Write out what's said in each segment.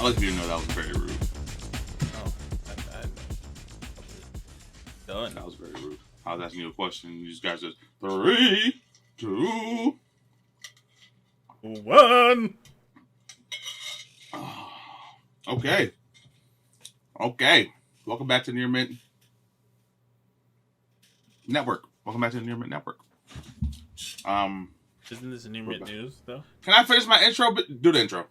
like if you know that was very rude. Oh, done. That was very rude. I was asking you a question. You guys just 3, 2, 1. Okay. Welcome back to Near Mint Network. Isn't this Near Mint news though? Can I finish my intro? Do the intro.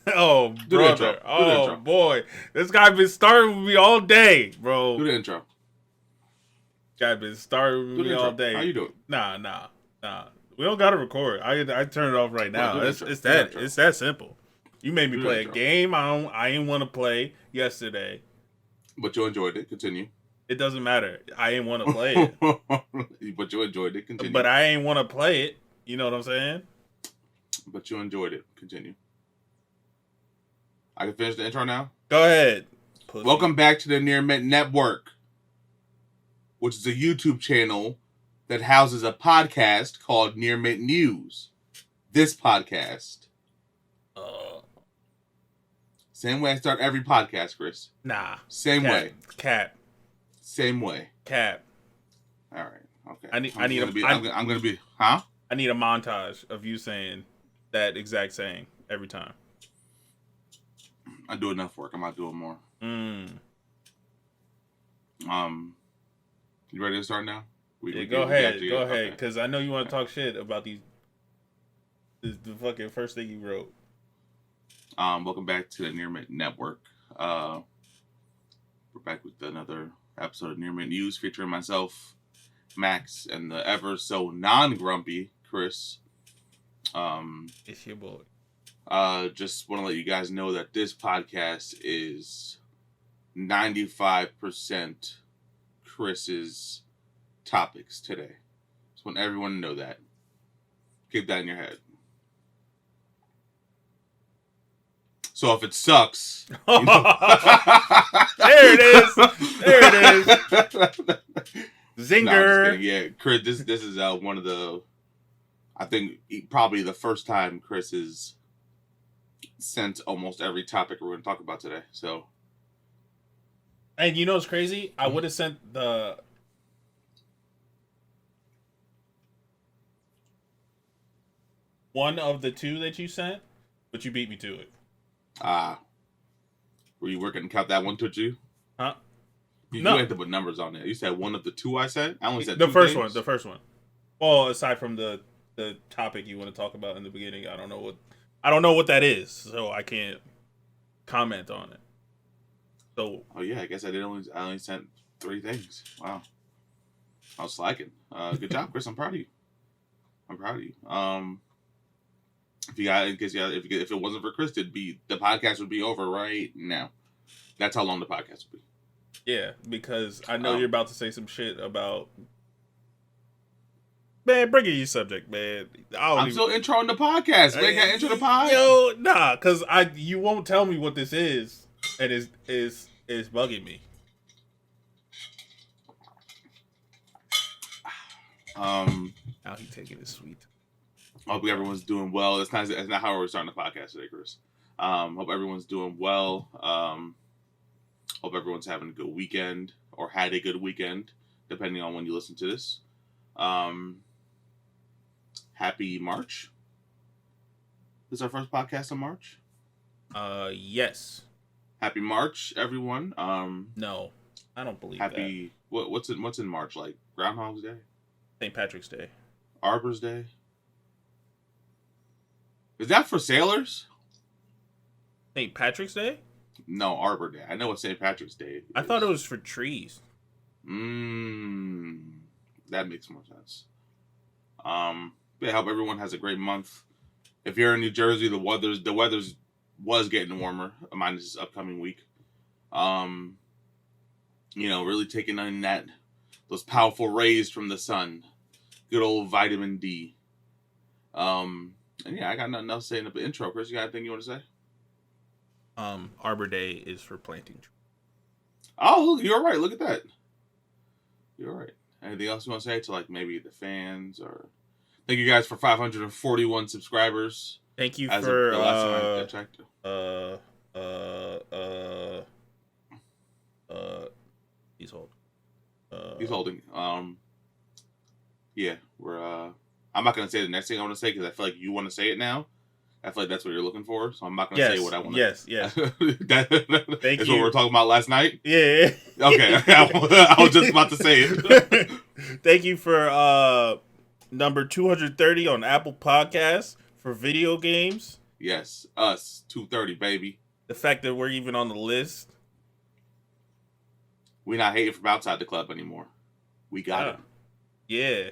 Oh, brother. Oh, boy. This guy been starting with me all day, bro. Do the intro. Guy been starting with me all day. How you doing? Nah. We don't gotta record. I turn it off right now. Well, it's that simple. You made me play a game I didn't want to play yesterday. But you enjoyed it. Continue. It doesn't matter. I didn't want to play it. But you enjoyed it. Continue. But I ain't want to play it. You know what I'm saying? But you enjoyed it. Continue. I can finish the intro now? Go ahead. Pussy. Welcome back to the Near Mint Network, which is a YouTube channel that houses a podcast called Near Mint News. This podcast. Same way I start every podcast, Chris. Nah. Same way. Cap. Same way. Cap. All right. Okay. I'm gonna be. Huh? I need a montage of you saying that exact saying every time. I do enough work. I'm not doing more. You ready to start now? Go ahead, because I know you want to talk shit about the fucking first thing you wrote. Welcome back to the Near Mint Network. We're back with another episode of Near Mint News featuring myself, Max, and the ever so non-grumpy Chris. It's your boy. Just want to let you guys know that this podcast is 95% Chris's topics today. Just want everyone to know that. Keep that in your head. So if it sucks, there it is. Zinger. No, yeah, Chris. This is one of the. I think probably the first time Chris has sent almost every topic we're going to talk about today. So. And you know what's crazy? I would have sent the. One of the two that you sent, but you beat me to it. Were you working to count that one to you? Huh? You had to put numbers on it. You said one of the two I said? I only said the two first things. one. The first one. Well, aside from the topic you want to talk about in the beginning, I don't know what that is, so I can't comment on it. So. Oh yeah, I guess I only sent 3 things. Wow. I was slacking. Good job, Chris. I'm proud of you. If it wasn't for Chris, the podcast would be over right now. That's how long the podcast would be. Yeah, because I know you're about to say some shit about. Man, bring it your subject, man. I'm still introing the podcast. Man, can I intro the pod? Yo, nah, because you won't tell me what this is, and is bugging me. Now he taking it sweet. I hope everyone's doing well. That's not how we're starting the podcast today, Chris. Hope everyone's doing well. Hope everyone's having a good weekend or had a good weekend, depending on when you listen to this. Happy March. This is our first podcast in March? Yes. Happy March, everyone. No, I don't believe that. What's in March? Like Groundhog's Day? St. Patrick's Day. Arbor's Day? Is that for sailors? St. Patrick's Day? No, Arbor Day. I know what St. Patrick's Day is. I thought it was for trees. That makes more sense. I hope everyone has a great month. If you're in New Jersey, the weather's was getting warmer, minus this upcoming week. Really taking in those powerful rays from the sun. Good old vitamin D. And yeah, I got nothing else to say in the intro. Chris, you got anything you want to say? Arbor Day is for planting trees. Oh, you're right. Look at that. You're right. Anything else you want to say to maybe the fans or? Thank you guys for 541 subscribers. Thank you as for the last time I checked. Uh, uh, he's holding. He's holding. Yeah, we're. I'm not gonna say the next thing I want to say because I feel like you want to say it now. I feel like that's what you're looking for, so I'm not gonna say what I want. Yes. Thank That's you. what we're talking about last night. Yeah. Okay, I was just about to say it. Thank you for number 230 on Apple Podcasts for video games. Yes, us 230 baby. The fact that we're even on the list. We're not hating from outside the club anymore. We got it. Yeah.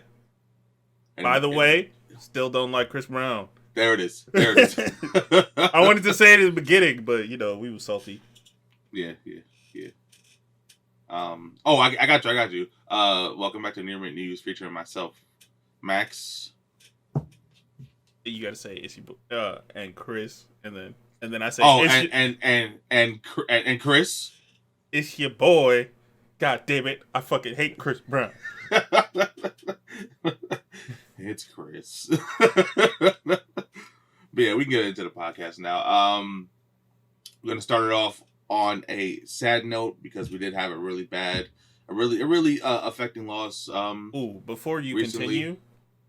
And, By the way, still don't like Chris Brown. There it is. I wanted to say it in the beginning, but we were salty. Yeah. Oh, I got you. Welcome back to Near Mint News featuring myself, Max. You gotta say it's your and Chris, and then I say and Chris. It's your boy. God damn it! I fucking hate Chris Brown. It's Chris. But yeah, we can get into the podcast now. We're gonna start it off on a sad note because we did have a really affecting loss. Before you recently. Continue,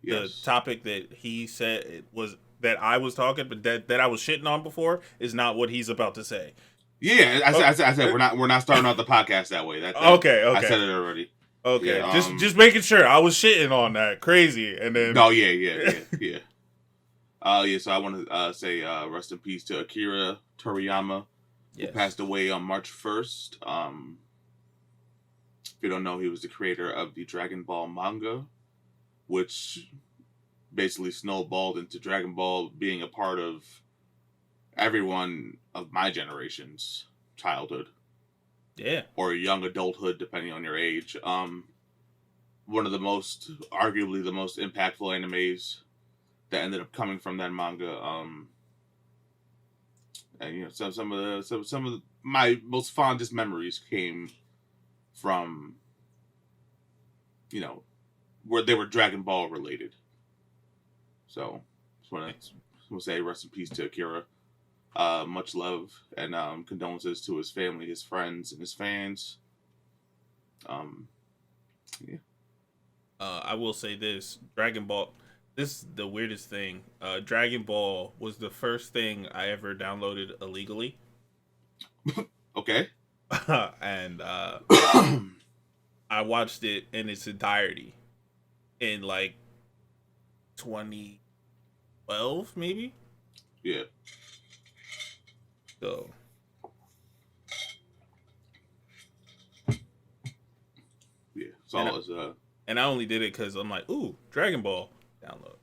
yes. The topic that he said it was that I was talking, but that I was shitting on before is not what he's about to say. Yeah, I said we're not starting out the podcast that way. Okay. I said it already. Okay, yeah, just making sure. I was shitting on that crazy, and then yeah. So I want to say rest in peace to Akira Toriyama, who passed away on March 1st. If you don't know, he was the creator of the Dragon Ball manga, which basically snowballed into Dragon Ball being a part of everyone of my generation's childhood. Yeah. Or young adulthood, depending on your age. One of arguably the most impactful animes that ended up coming from that manga. And some of my most fondest memories came from where they were Dragon Ball related. So just want to say rest in peace to Akira. Much love and condolences to his family, his friends, and his fans. Yeah. I will say this: Dragon Ball. This is the weirdest thing. Dragon Ball was the first thing I ever downloaded illegally. Okay. And I watched it in its entirety in like 2012, maybe. Yeah. So. Yeah. It's all and I only did it because I'm like, ooh, Dragon Ball download.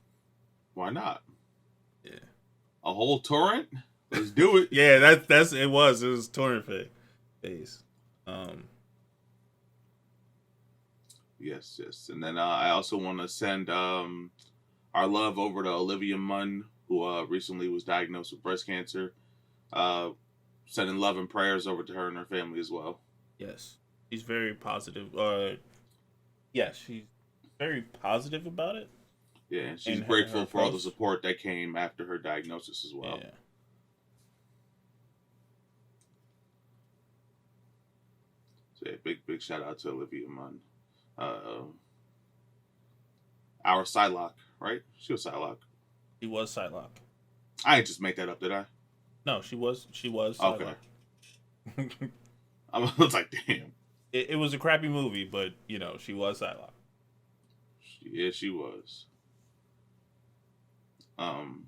Why not? Yeah. A whole torrent? Let's do it. Yeah, it was torrent phase. Yes. And then I also want to send our love over to Olivia Munn, who recently was diagnosed with breast cancer. Sending love and prayers over to her and her family as well. Yes. She's very positive. She's very positive about it. Yeah, she's grateful for all the support that came after her diagnosis as well. Yeah. So yeah, big shout out to Olivia Munn. Our Psylocke, right? She was Psylocke. She was Psylocke. I didn't just make that up, did I? No, she was Psylocke. Okay. I was like, damn. It was a crappy movie, but she was Psylocke. Yeah, she was. And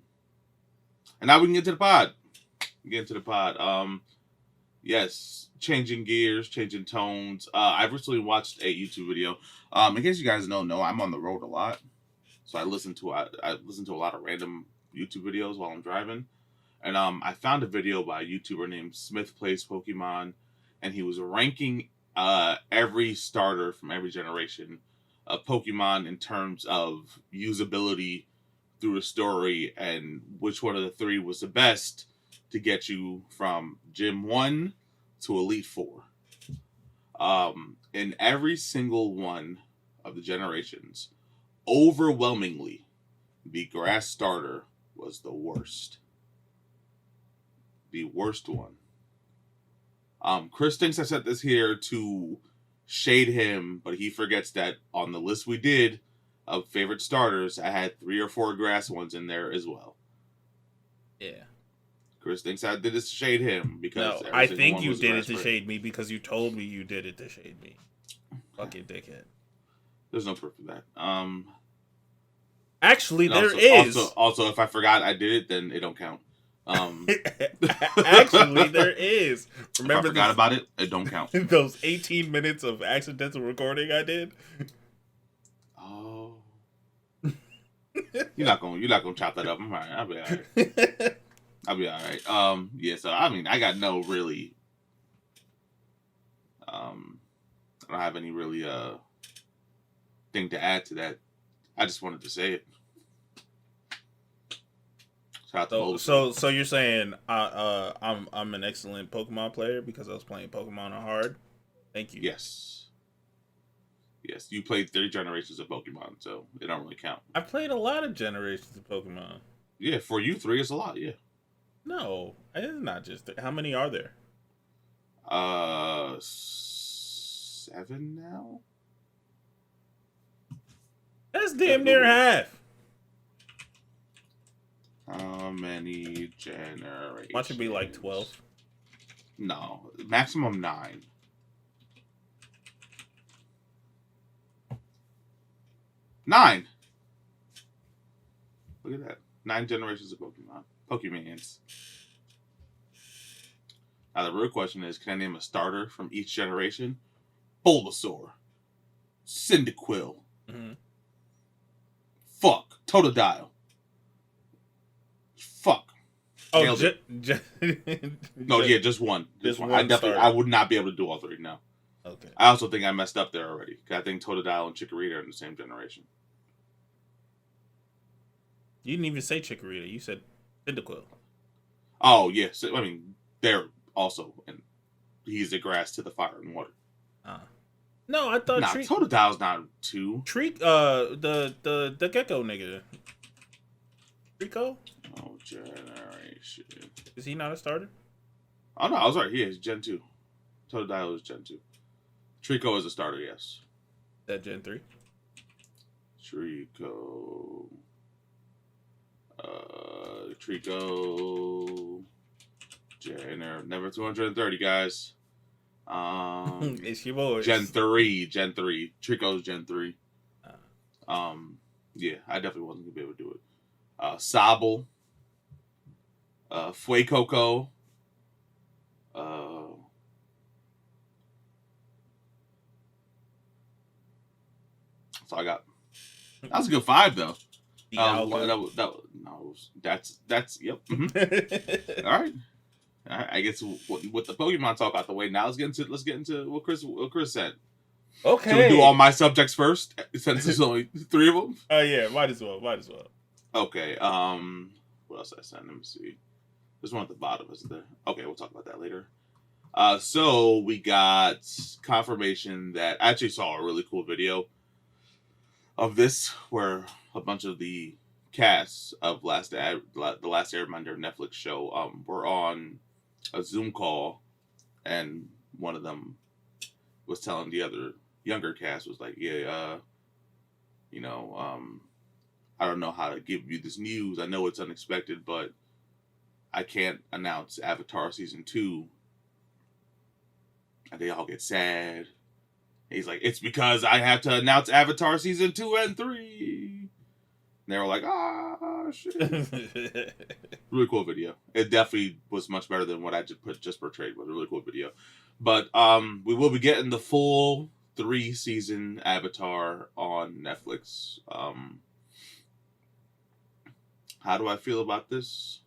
now we can get to the pod. Yes, changing gears, changing tones. I recently watched a YouTube video. In case you guys don't know, I'm on the road a lot, so I listen to a lot of random YouTube videos while I'm driving. And I found a video by a YouTuber named Smith Plays Pokemon, and he was ranking every starter from every generation of Pokemon in terms of usability through the story and which one of the three was the best to get you from Gym 1 to Elite 4. In every single one of the generations, overwhelmingly, the grass starter was the worst. The worst one. Chris thinks I said this here to shade him, but he forgets that on the list we did of favorite starters, I had 3 or 4 grass ones in there as well. Yeah. Chris thinks I did this to shade him because no, I think you did it to shade me because you told me you did it to shade me. Fucking dickhead. There's no proof of that. Actually, there is. Also, if I forgot I did it, then it don't count. Actually, there is. Remember, if I forgot about it, it don't count. Those 18 minutes of accidental recording I did. Oh, you're not gonna chop that up. I'm all right. I'll be all right. I'll be all right. Yeah. So I mean, I got no really. I don't have any really thing to add to that. I just wanted to say it. So you're saying I'm an excellent Pokemon player because I was playing Pokemon on hard? Thank you. Yes, you played 3 generations of Pokemon, so it don't really count. I played a lot of generations of Pokemon. Yeah, for you 3 is a lot. Yeah. No, it's not just 3. How many are there? 7 now. That's damn near half. How many generations? Why should be like 12? No, maximum 9. Nine. Look at that. 9 generations of Pokemon. Pokemans. Now the real question is, can I name a starter from each generation? Bulbasaur. Cyndaquil. Mm-hmm. Fuck. Totodile. Fuck. Oh, no, yeah, just one. Just one. I would not be able to do all 3 now. Okay. I also think I messed up there already. I think Totodile and Chikorita are in the same generation. You didn't even say Chikorita. You said Cyndaquil. Oh, yes. I mean, they're also, and he's the grass to the fire and water. No, I thought Totodile's not 2. The gecko nigga. Trico? Oh, generation. Is he not a starter? Oh, no, I was right. He is Gen 2. Totodile is Gen 2. Trico is a starter, yes. That Gen 3? Trico, never 230, guys. It's your boy. Gen 3. Trico's Gen 3. Yeah, I definitely wasn't gonna be able to do it. Sobble, Fuecoco, so I got. That was a good 5 though. That's yep. Mm-hmm. All right. I guess with the Pokemon talk out the way, now let's get into what Chris said. Okay. Should we do all my subjects first, since there's only 3 of them? Oh yeah, might as well. Okay. What else I sent? Let me see. There's one at the bottom, isn't there? Okay, we'll talk about that later. So we got confirmation that I actually saw a really cool video of this where a bunch of the casts of the Last Airbender Netflix show were on a Zoom call, and one of them was telling the other younger cast was like, I don't know how to give you this news. I know it's unexpected, but I can't announce Avatar season 2. And they all get sad. He's like, it's because I have to announce Avatar season 2 and 3. And they were like, shit. Really cool video. It definitely was much better than what I just portrayed. But a really cool video. But we will be getting the full 3-season Avatar on Netflix. How do I feel about this?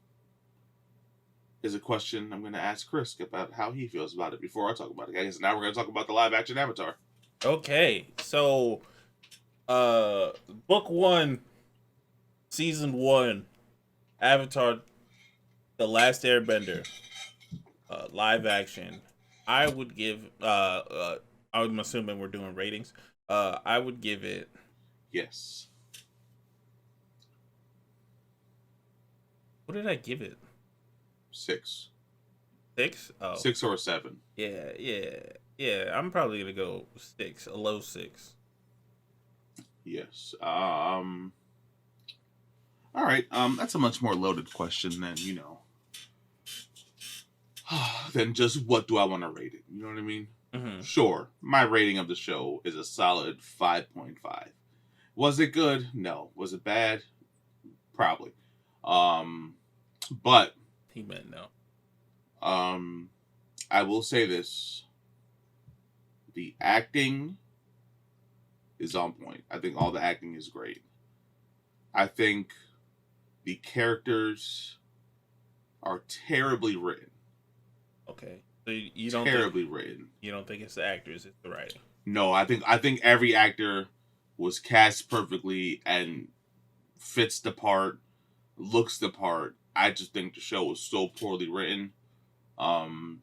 Is a question I'm going to ask Chris about how he feels about it before I talk about it. I guess now we're going to talk about the live action Avatar. Okay, so book 1, season 1, Avatar, The Last Airbender, live action. I would give. I'm assuming we're doing ratings. I would give it. Yes. What did I give it? 6. 6? Oh, 6 or 7. yeah. I'm probably gonna go 6, a low 6. Yes. All right. That's a much more loaded question than than just what do I want to rate it. You know what I mean? Mm-hmm. Sure. My rating of the show is a solid 5.5. Was it good? No. Was it bad? Probably. But He meant no. I will say this: the acting is on point. I think all the acting is great. I think the characters are terribly written. Okay, so you don't Terribly written. You don't think it's the actors, it's the writing. No, I think every actor was cast perfectly and fits the part, looks the part. I just think the show was so poorly written. And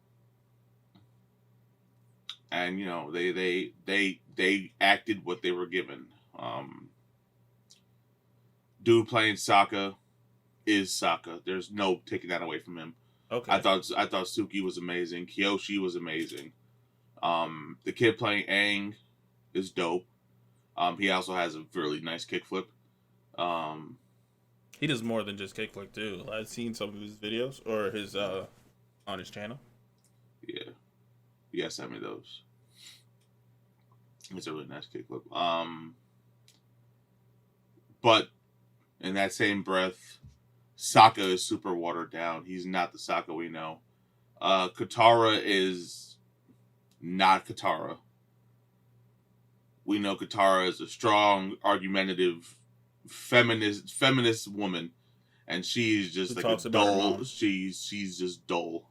they acted what they were given. Dude playing Sokka is Sokka. There's no taking that away from him. Okay. I thought Suki was amazing. Kyoshi was amazing. The kid playing Aang is dope. He also has a really nice kickflip. He does more than just kickflip too. I've seen some of his videos or his on his channel. Yeah, you guys sent me those. It's a really nice kickflip. But in that same breath, Sokka is super watered down. He's not the Sokka we know. Katara is not Katara. We know Katara is a strong, argumentative, feminist woman, and she's just like a dull. She's just dull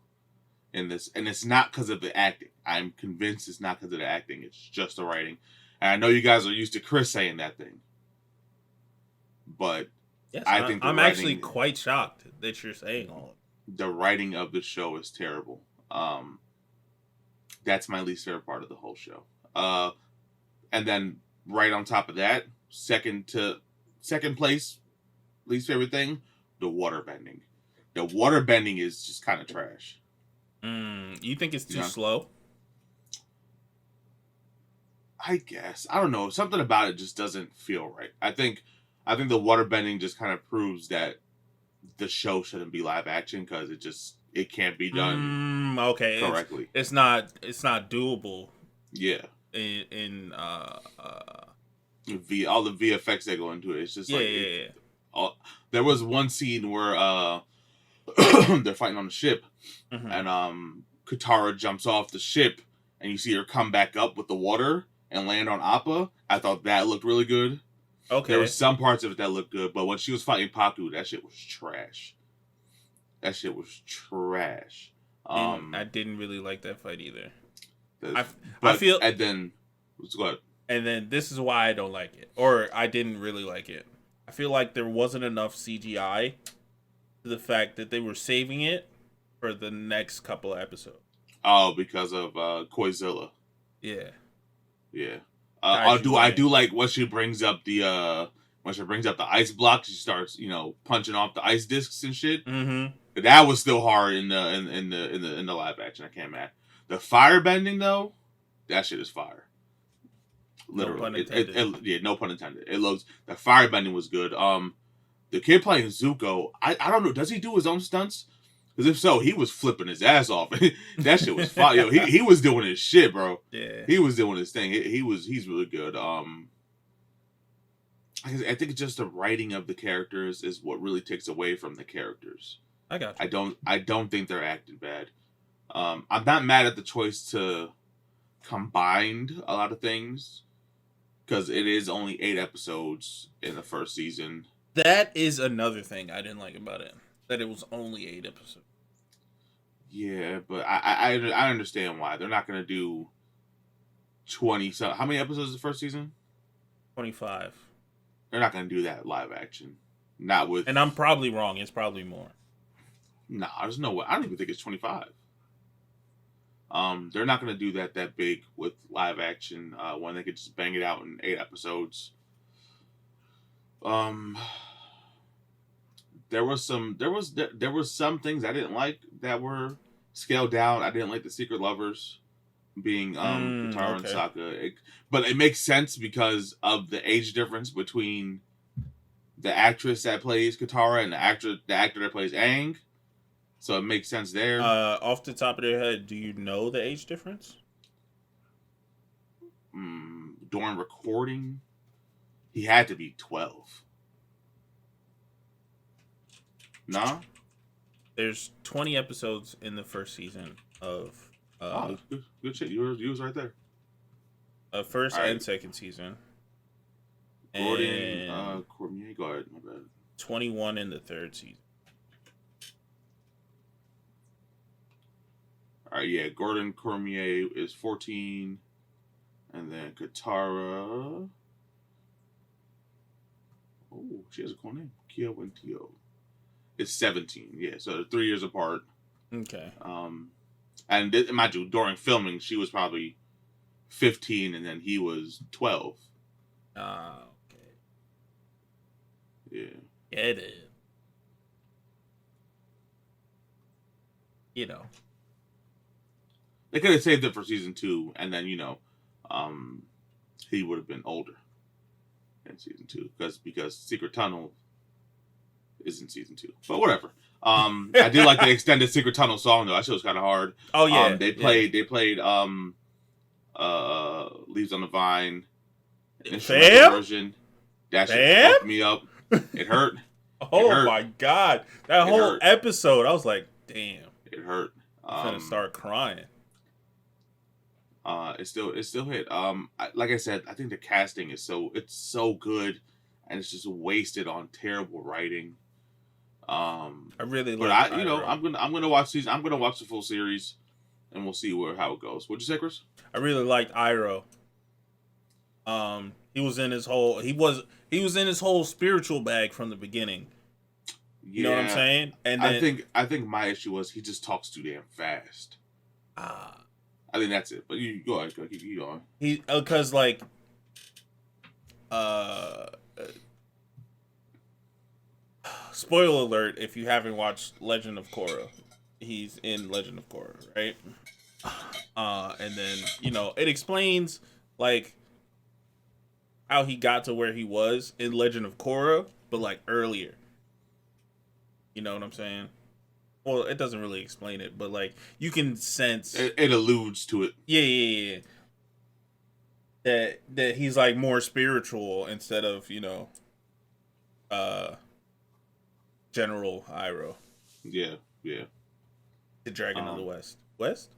in this, and it's not because of the acting. I'm convinced it's not because of the acting. It's just the writing. And I know you guys are used to Chris saying that thing, but yes, I think I'm actually quite shocked that you're saying all of it. The writing of the show is terrible. That's my least favorite part of the whole show. And then right on top of that, second place, least favorite thing, the water bending. The water bending is just kind of trash. You think it's too slow? I guess. I don't know. Something about it just doesn't feel right. I think the water bending just kind of proves that the show shouldn't be live action because it can't be done correctly. It's not doable. Yeah. In all the VFX that go into it, it's just there was one scene where they're fighting on the ship, and Katara jumps off the ship, and you see her come back up with the water and land on Appa. I thought that looked really good. Okay, there were some parts of it that looked good, but when she was fighting Paku, that shit was trash. I didn't really like that fight either. And then let's go ahead. And then this is why I don't like it, or I didn't really like it. I feel like there wasn't enough CGI to the fact that they were saving it for the next couple of episodes. Oh, because of Koizilla. Yeah. I do like when she brings up the ice block. She starts punching off the ice discs and shit. Mm-hmm. That was still hard in the live action. I can't mad. The fire bending though, that shit is fire. Literally, no pun intended. No pun intended. The fire bending was good. The kid playing Zuko, I don't know. Does he do his own stunts? Because if so, he was flipping his ass off. That shit was fire. Yo, he was doing his shit, bro. Yeah, he was doing his thing. He's really good. I think it's just the writing of the characters is what really takes away from the characters. I got you. I don't think they're acting bad. I'm not mad at the choice to combine a lot of things because it is only 8 episodes in the first season. That is another thing I didn't like about it. That it was only 8 episodes. Yeah, but I understand why. They're not going to do 20. So how many episodes is the first season? 25. They're not going to do that live action. Not with. And I'm probably wrong. It's probably more. Nah, there's no way. I don't even think it's 25. They're not going to do that big with live action when they could just bang it out in 8 episodes. There was some things I didn't like that were scaled down. I didn't like the secret lovers being Katara and Okay. Sokka, but it makes sense because of the age difference between the actress that plays Katara and the actor that plays Aang. So it makes sense there. Off the top of their head, do you know the age difference? During recording, he had to be 12. No? There's 20 episodes in the first season of Good shit. You was right there. First and second season. Gordon Cormier, go ahead, my bad. 21 in the third season. All right, yeah. Gordon Cormier is 14, and then Katara. Oh, she has a cool name, Kia Wentio. It's 17. Yeah, so they're 3 years apart. Okay. And mind you, during filming, she was probably 15, and then he was 12. Okay. Yeah. Get it. You know. They could have saved it for season 2, and then he would have been older in season 2 because Secret Tunnel is in season 2. But whatever. I did like the extended Secret Tunnel song though. That shit was kind of hard. Oh yeah. They played Leaves on the Vine instrumental version. That shit fucked me up. It hurt. My god. That whole episode, I was like, damn. It hurt. I'm gonna start crying. It still hit. Like I said, I think the casting is so good, and it's just wasted on terrible writing. I really but like. I'm gonna watch these. I'm gonna watch the full series, and we'll see how it goes. What'd you say, Chris? I really liked Iroh. He was in his whole spiritual bag from the beginning. You know what I'm saying? And then, I think my issue was he just talks too damn fast. I think that's it. But you go ahead, keep going. He because spoiler alert if you haven't watched Legend of Korra. He's in Legend of Korra, right? And then, it explains like how he got to where he was in Legend of Korra, but like earlier. You know what I'm saying? Well, it doesn't really explain it, but like you can sense it alludes to it. Yeah. That he's like more spiritual instead of, General Iroh. Yeah. The Dragon of the West. West?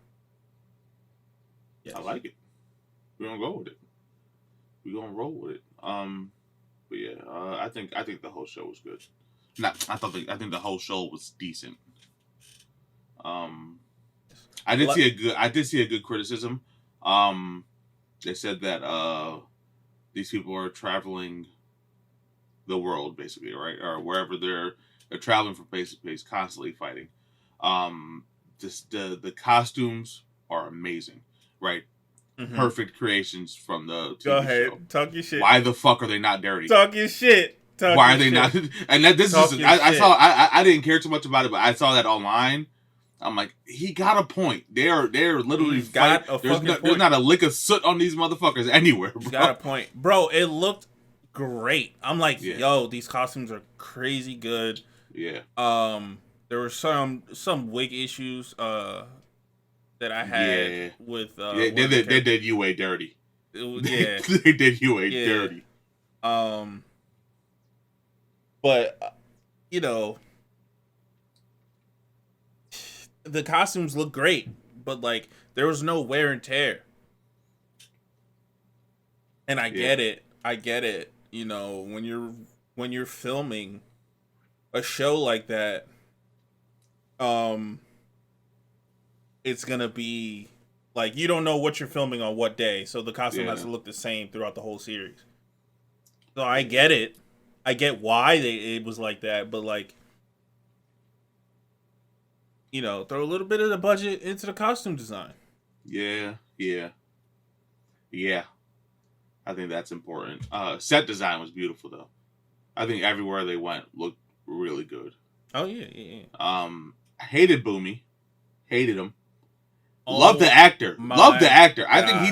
Yes. I like it. We're gonna go with it. We're gonna roll with it. But yeah, I think the whole show was good. I think the whole show was decent. I did see a good criticism. They said that these people are traveling the world basically, right? Or wherever they're traveling from place to place, constantly fighting. The costumes are amazing, right? Mm-hmm. Perfect creations from the TV Go ahead, show. Talk your shit. Why the fuck are they not dirty? Talk your shit. Why are they not? And that I didn't care too much about it, but I saw that online. I'm like, he got a point. They're literally fighting. There's not a lick of soot on these motherfuckers anywhere, bro. He's got a point, bro. It looked great. I'm like, yo, these costumes are crazy good. Yeah. There were some wig issues that I had with they did UA dirty. Yeah. They did UA dirty. But the costumes look great, but like there was no wear and tear. And I get it. When you're filming a show like that, it's gonna be like you don't know what you're filming on what day, so the costume has to look the same throughout the whole series. So I get it. I get why it was like that, but like, throw a little bit of the budget into the costume design. Yeah. I think that's important. Set design was beautiful though. I think everywhere they went looked really good. Oh yeah. Hated Boomy. Hated him. Oh, Love the actor. Love the actor. I think God.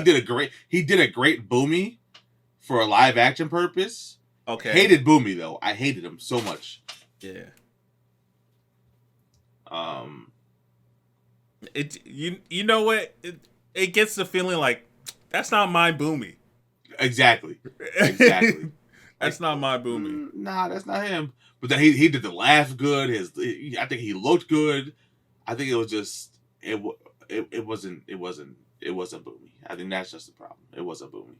he did a great Boomy for a live action purpose. Okay. Hated Boomy though. I hated him so much. Yeah. You know what? It gets the feeling like that's not my Boomy. Exactly. That's not my Boomy. Nah, that's not him. But then he did the laugh good. I think he looked good. I think it was just it wasn't Boomy. I think that's just the problem. It wasn't Boomy.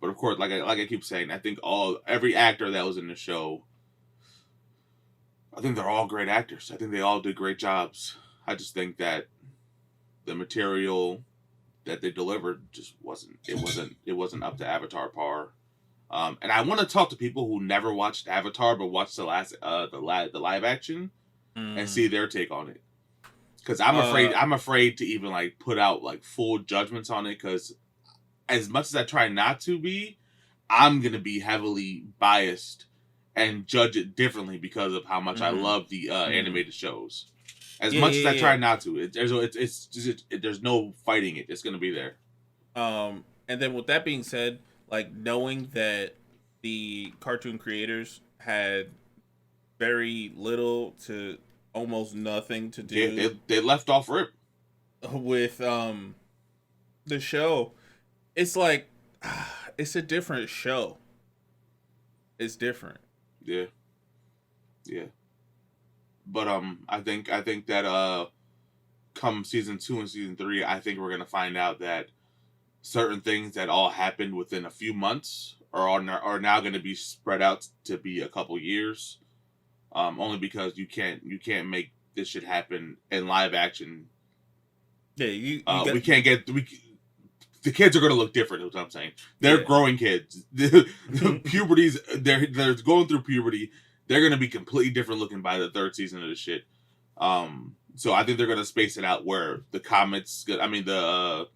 But of course, like I keep saying, I think every actor that was in the show, I think they're all great actors. I think they all did great jobs. I just think that the material that they delivered just wasn't up to Avatar par. And I want to talk to people who never watched Avatar but watched the live action and see their take on it. Because I'm afraid to even like put out like full judgments on it. Because as much as I try not to be, I'm gonna be heavily biased and judge it differently because of how much I love the animated shows. As much as I try not to, there's no fighting it. It's gonna be there. And then with that being said, like knowing that the cartoon creators had very little to almost nothing to do, they left off rip with the show. It's like it's a different show. It's different. Yeah. But I think that come season 2 and season 3, I think we're gonna find out that certain things that all happened within a few months are now going to be spread out to be a couple years. Only because you can't make this shit happen in live action. Yeah, we can't get the kids are going to look different. Is what I'm saying. They're growing kids. Puberty's they're going through puberty. They're going to be completely different looking by the 3rd season of the shit. So I think they're going to space it out where the comets. I mean the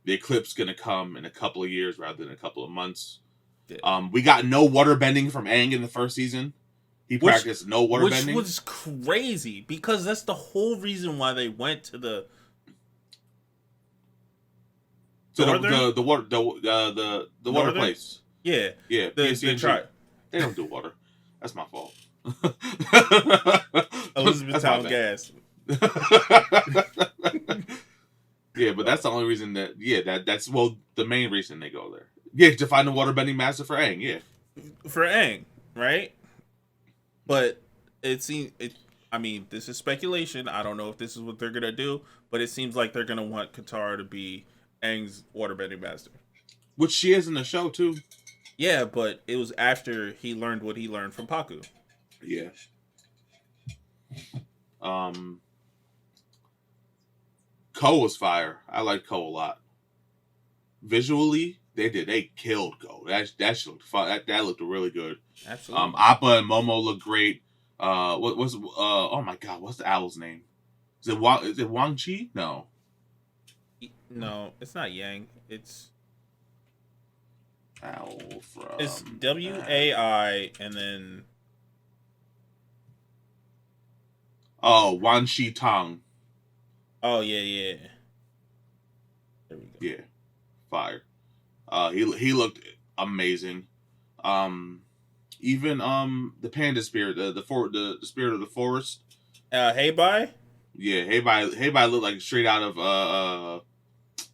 eclipse going to come in a couple of years rather than a couple of months. Yeah. We got no water bending from Aang in the 1st season. He practiced no water bending, which was crazy because that's the whole reason why they went to the water place. Yeah. The they don't do water. That's my fault. Elizabethtown gas. Yeah, but that's the only reason that's the main reason they go there. Yeah, to find the waterbending master for Aang, yeah. For Aang, right? But this is speculation. I don't know if this is what they're gonna do, but it seems like they're gonna want Katara to be Aang's waterbending master. Which she is in the show too. Yeah, but it was after he learned what he learned from Paku. Yeah. Ko was fire. I like Ko a lot. Visually, they killed Ko. That shit looked fun. That looked really good. Absolutely. Appa and Momo look great. Oh my god, what's the owl's name? Is it Wang Chi? No. No, it's not Yang. It's owl from. It's WAI and then. Oh, Wan Shi Tong. Oh yeah. There we go. Yeah, fire. He looked amazing. Even the panda spirit, the spirit of the forest. Hey bye. Yeah, Hey bye looked like straight out of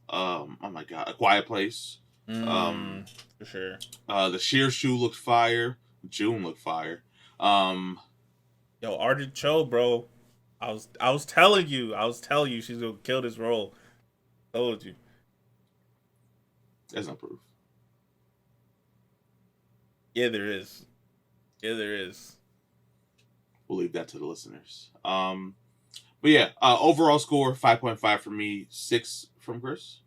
oh my god, A Quiet Place. For sure. The sheer shoe looked fire. June looked fire. Yo, Artie Cho, bro. I was telling you she's gonna kill this role. Told you. There's no proof. Yeah, there is. We'll leave that to the listeners. But yeah, overall score 5.5 for me, 6 from Chris.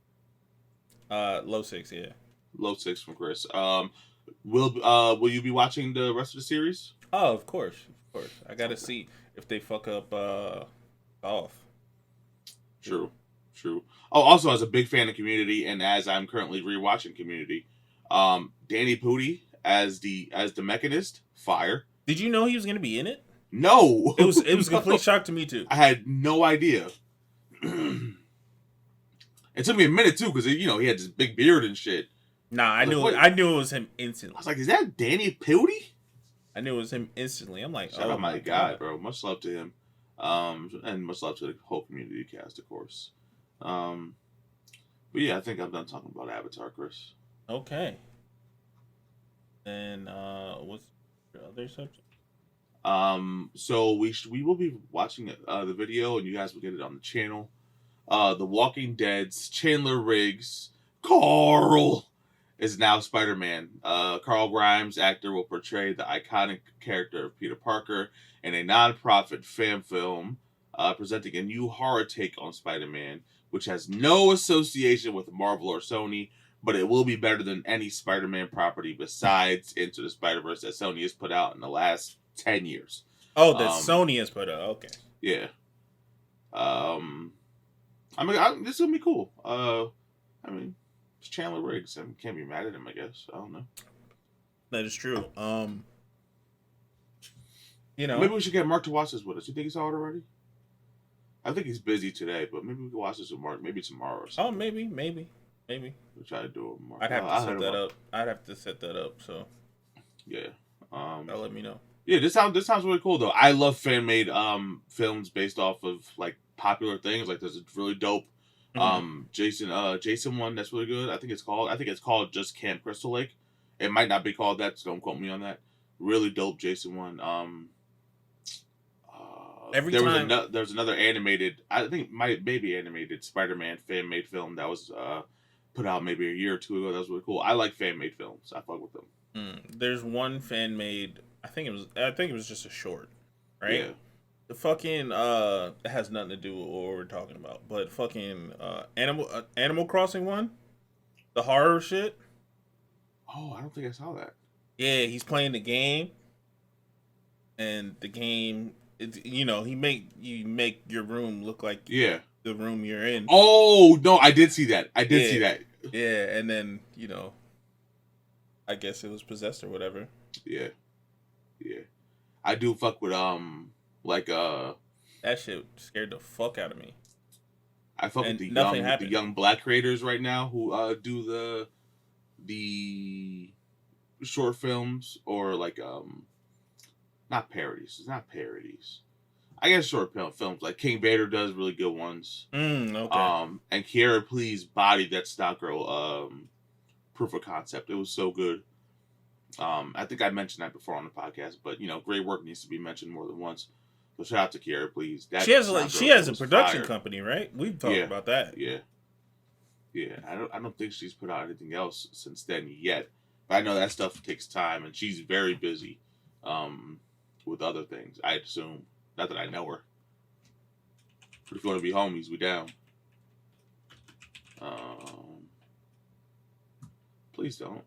Low 6, yeah. Low 6 from Chris. Will you be watching the rest of the series? Oh, of course. I gotta see if they fuck up Golf. True. Oh, also as a big fan of Community, and as I'm currently rewatching Community, Danny Pudi as the Mechanist, fire. Did you know he was gonna be in it? No, It was a no. complete shock to me too. I had no idea. It took me a minute too because he had this big beard and shit. Nah, I knew it was him instantly. I was like, is that Danny Pildy? I knew it was him instantly. I'm like, oh my god, bro! Much love to him, and much love to the whole community cast, of course. But yeah, I think I'm done talking about Avatar, Chris. Okay. And what's the other subject? So we will be watching the video, and you guys will get it on the channel. The Walking Dead's Chandler Riggs, Carl, is now Spider-Man. Carl Grimes, actor, will portray the iconic character of Peter Parker in a non-profit fan film presenting a new horror take on Spider-Man, which has no association with Marvel or Sony, but it will be better than any Spider-Man property besides Into the Spider-Verse that Sony has put out in the last 10 years. Oh, that Sony has put out. Okay. Yeah. This is gonna be cool. I mean, it's Chandler Riggs. I can't be mad at him, I guess. I don't know. That is true. Maybe we should get Mark to watch this with us. You think he saw it already? I think he's busy today, but maybe we can watch this with Mark. Maybe tomorrow or something. Oh, maybe. We'll try to do it with Mark. I'd have to set that up. I'd have to set that up. So yeah. That'll let me know. Yeah, this sounds really cool though. I love fan made films based off of like popular things. Like there's a really dope Jason one that's really good. I think it's called just Camp Crystal Lake. It might not be called that, so don't quote me on that. Really dope Jason one. There's another animated, I think maybe animated Spider-Man fan made film that was put out maybe a year or two ago. That was really cool. I like fan made films. I fuck with them. There's one fan made. I think it was just a short, right? Yeah. The fucking it has nothing to do with what we're talking about, but fucking Animal Crossing one, the horror shit. Oh, I don't think I saw that. Yeah, he's playing the game, and the game, you make your room look like the room you're in. Oh no, I did see that. See that. Yeah, and then I guess it was possessed or whatever. Yeah. I do fuck with that shit scared the fuck out of me. I fuck with the young black creators right now who do the short films or like not parodies. It's not parodies. I guess short films like King Vader does really good ones. Okay. And Kiara Please bodied that Stock Girl proof of concept. It was so good. I think I mentioned that before on the podcast, but great work needs to be mentioned more than once. So shout out to Kiara Please. She has a production company, right? We've talked about that. Yeah. I don't think she's put out anything else since then yet. But I know that stuff takes time, and she's very busy with other things. I assume. Not that I know her. But if you want to be homies, we down. Please don't.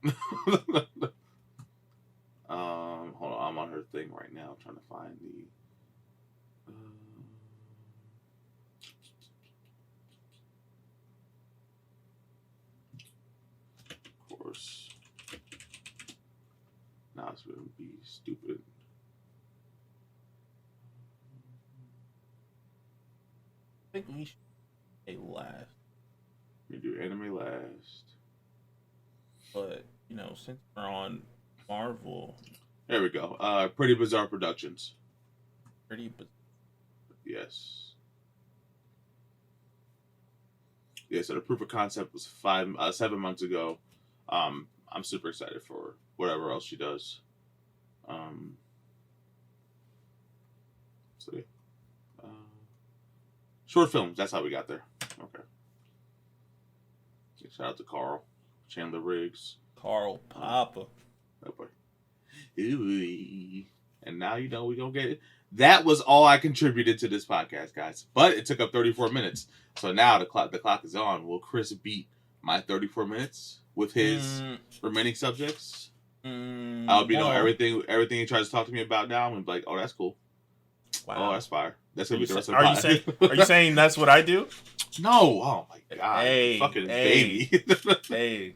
Hold on, I'm on her thing right now, trying to find of course. Now it's gonna be stupid. I think we should say last. We do anime last. But, since we're on Marvel. There we go. Pretty Bizarre Productions. Yes. Yeah, so the proof of concept was 7 months ago. I'm super excited for whatever else she does. So yeah. Short films, that's how we got there. Okay. Shout out to Carl. Chandler Riggs. Carl Papa. Oh boy. Ooh. And now we're gonna get it. That was all I contributed to this podcast, guys. But it took up 34 minutes. So now the clock is on. Will Chris beat my 34 minutes with his remaining subjects? I'll be everything he tries to talk to me about now. I'm gonna be like, oh, that's cool. Wow. Oh, that's fire. That's gonna be the rest of the podcast. Are you saying that's what I do? No. Oh my god. Hey, fucking baby. Hey.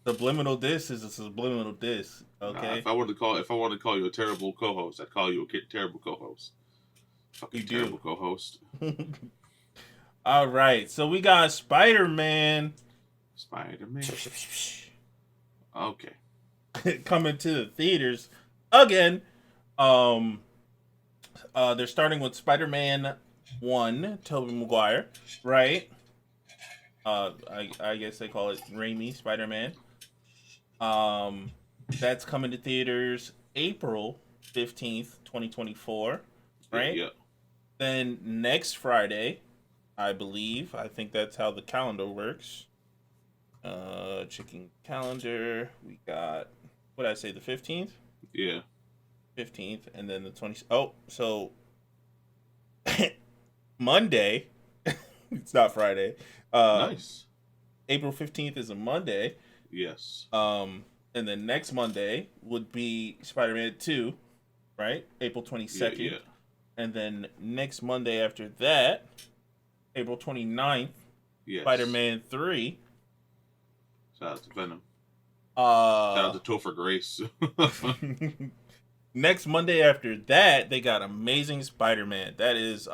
Subliminal diss is a subliminal diss. Nah, Okay, if I wanted to call you a terrible co-host, I'd call you a terrible co-host. Fucking you terrible do. co-host. All right, so we got Spider-Man Spider-Man. Okay. coming to the theaters again. Um, they're starting with Spider-Man 1, Tobey Maguire, right? I guess they call it Raimi Spider-Man. Um, that's coming to theaters April 15th, 2024, Yeah, right? yeah. Then next Friday, I think that's how the calendar works. Checking calendar, we got, what did I say, the 15th? Yeah. 15th, and then the 20th. Oh, so Monday, it's not Friday. Nice. April 15th is a Monday. Yes. And then next Monday would be Spider-Man 2, right? April 22nd. Yeah, yeah. And then next Monday after that, April 29th, Yes. Spider-Man 3. Shout out to Venom. Shout out to Uh, Topher Grace. Next Monday after that, they got Amazing Spider-Man. That is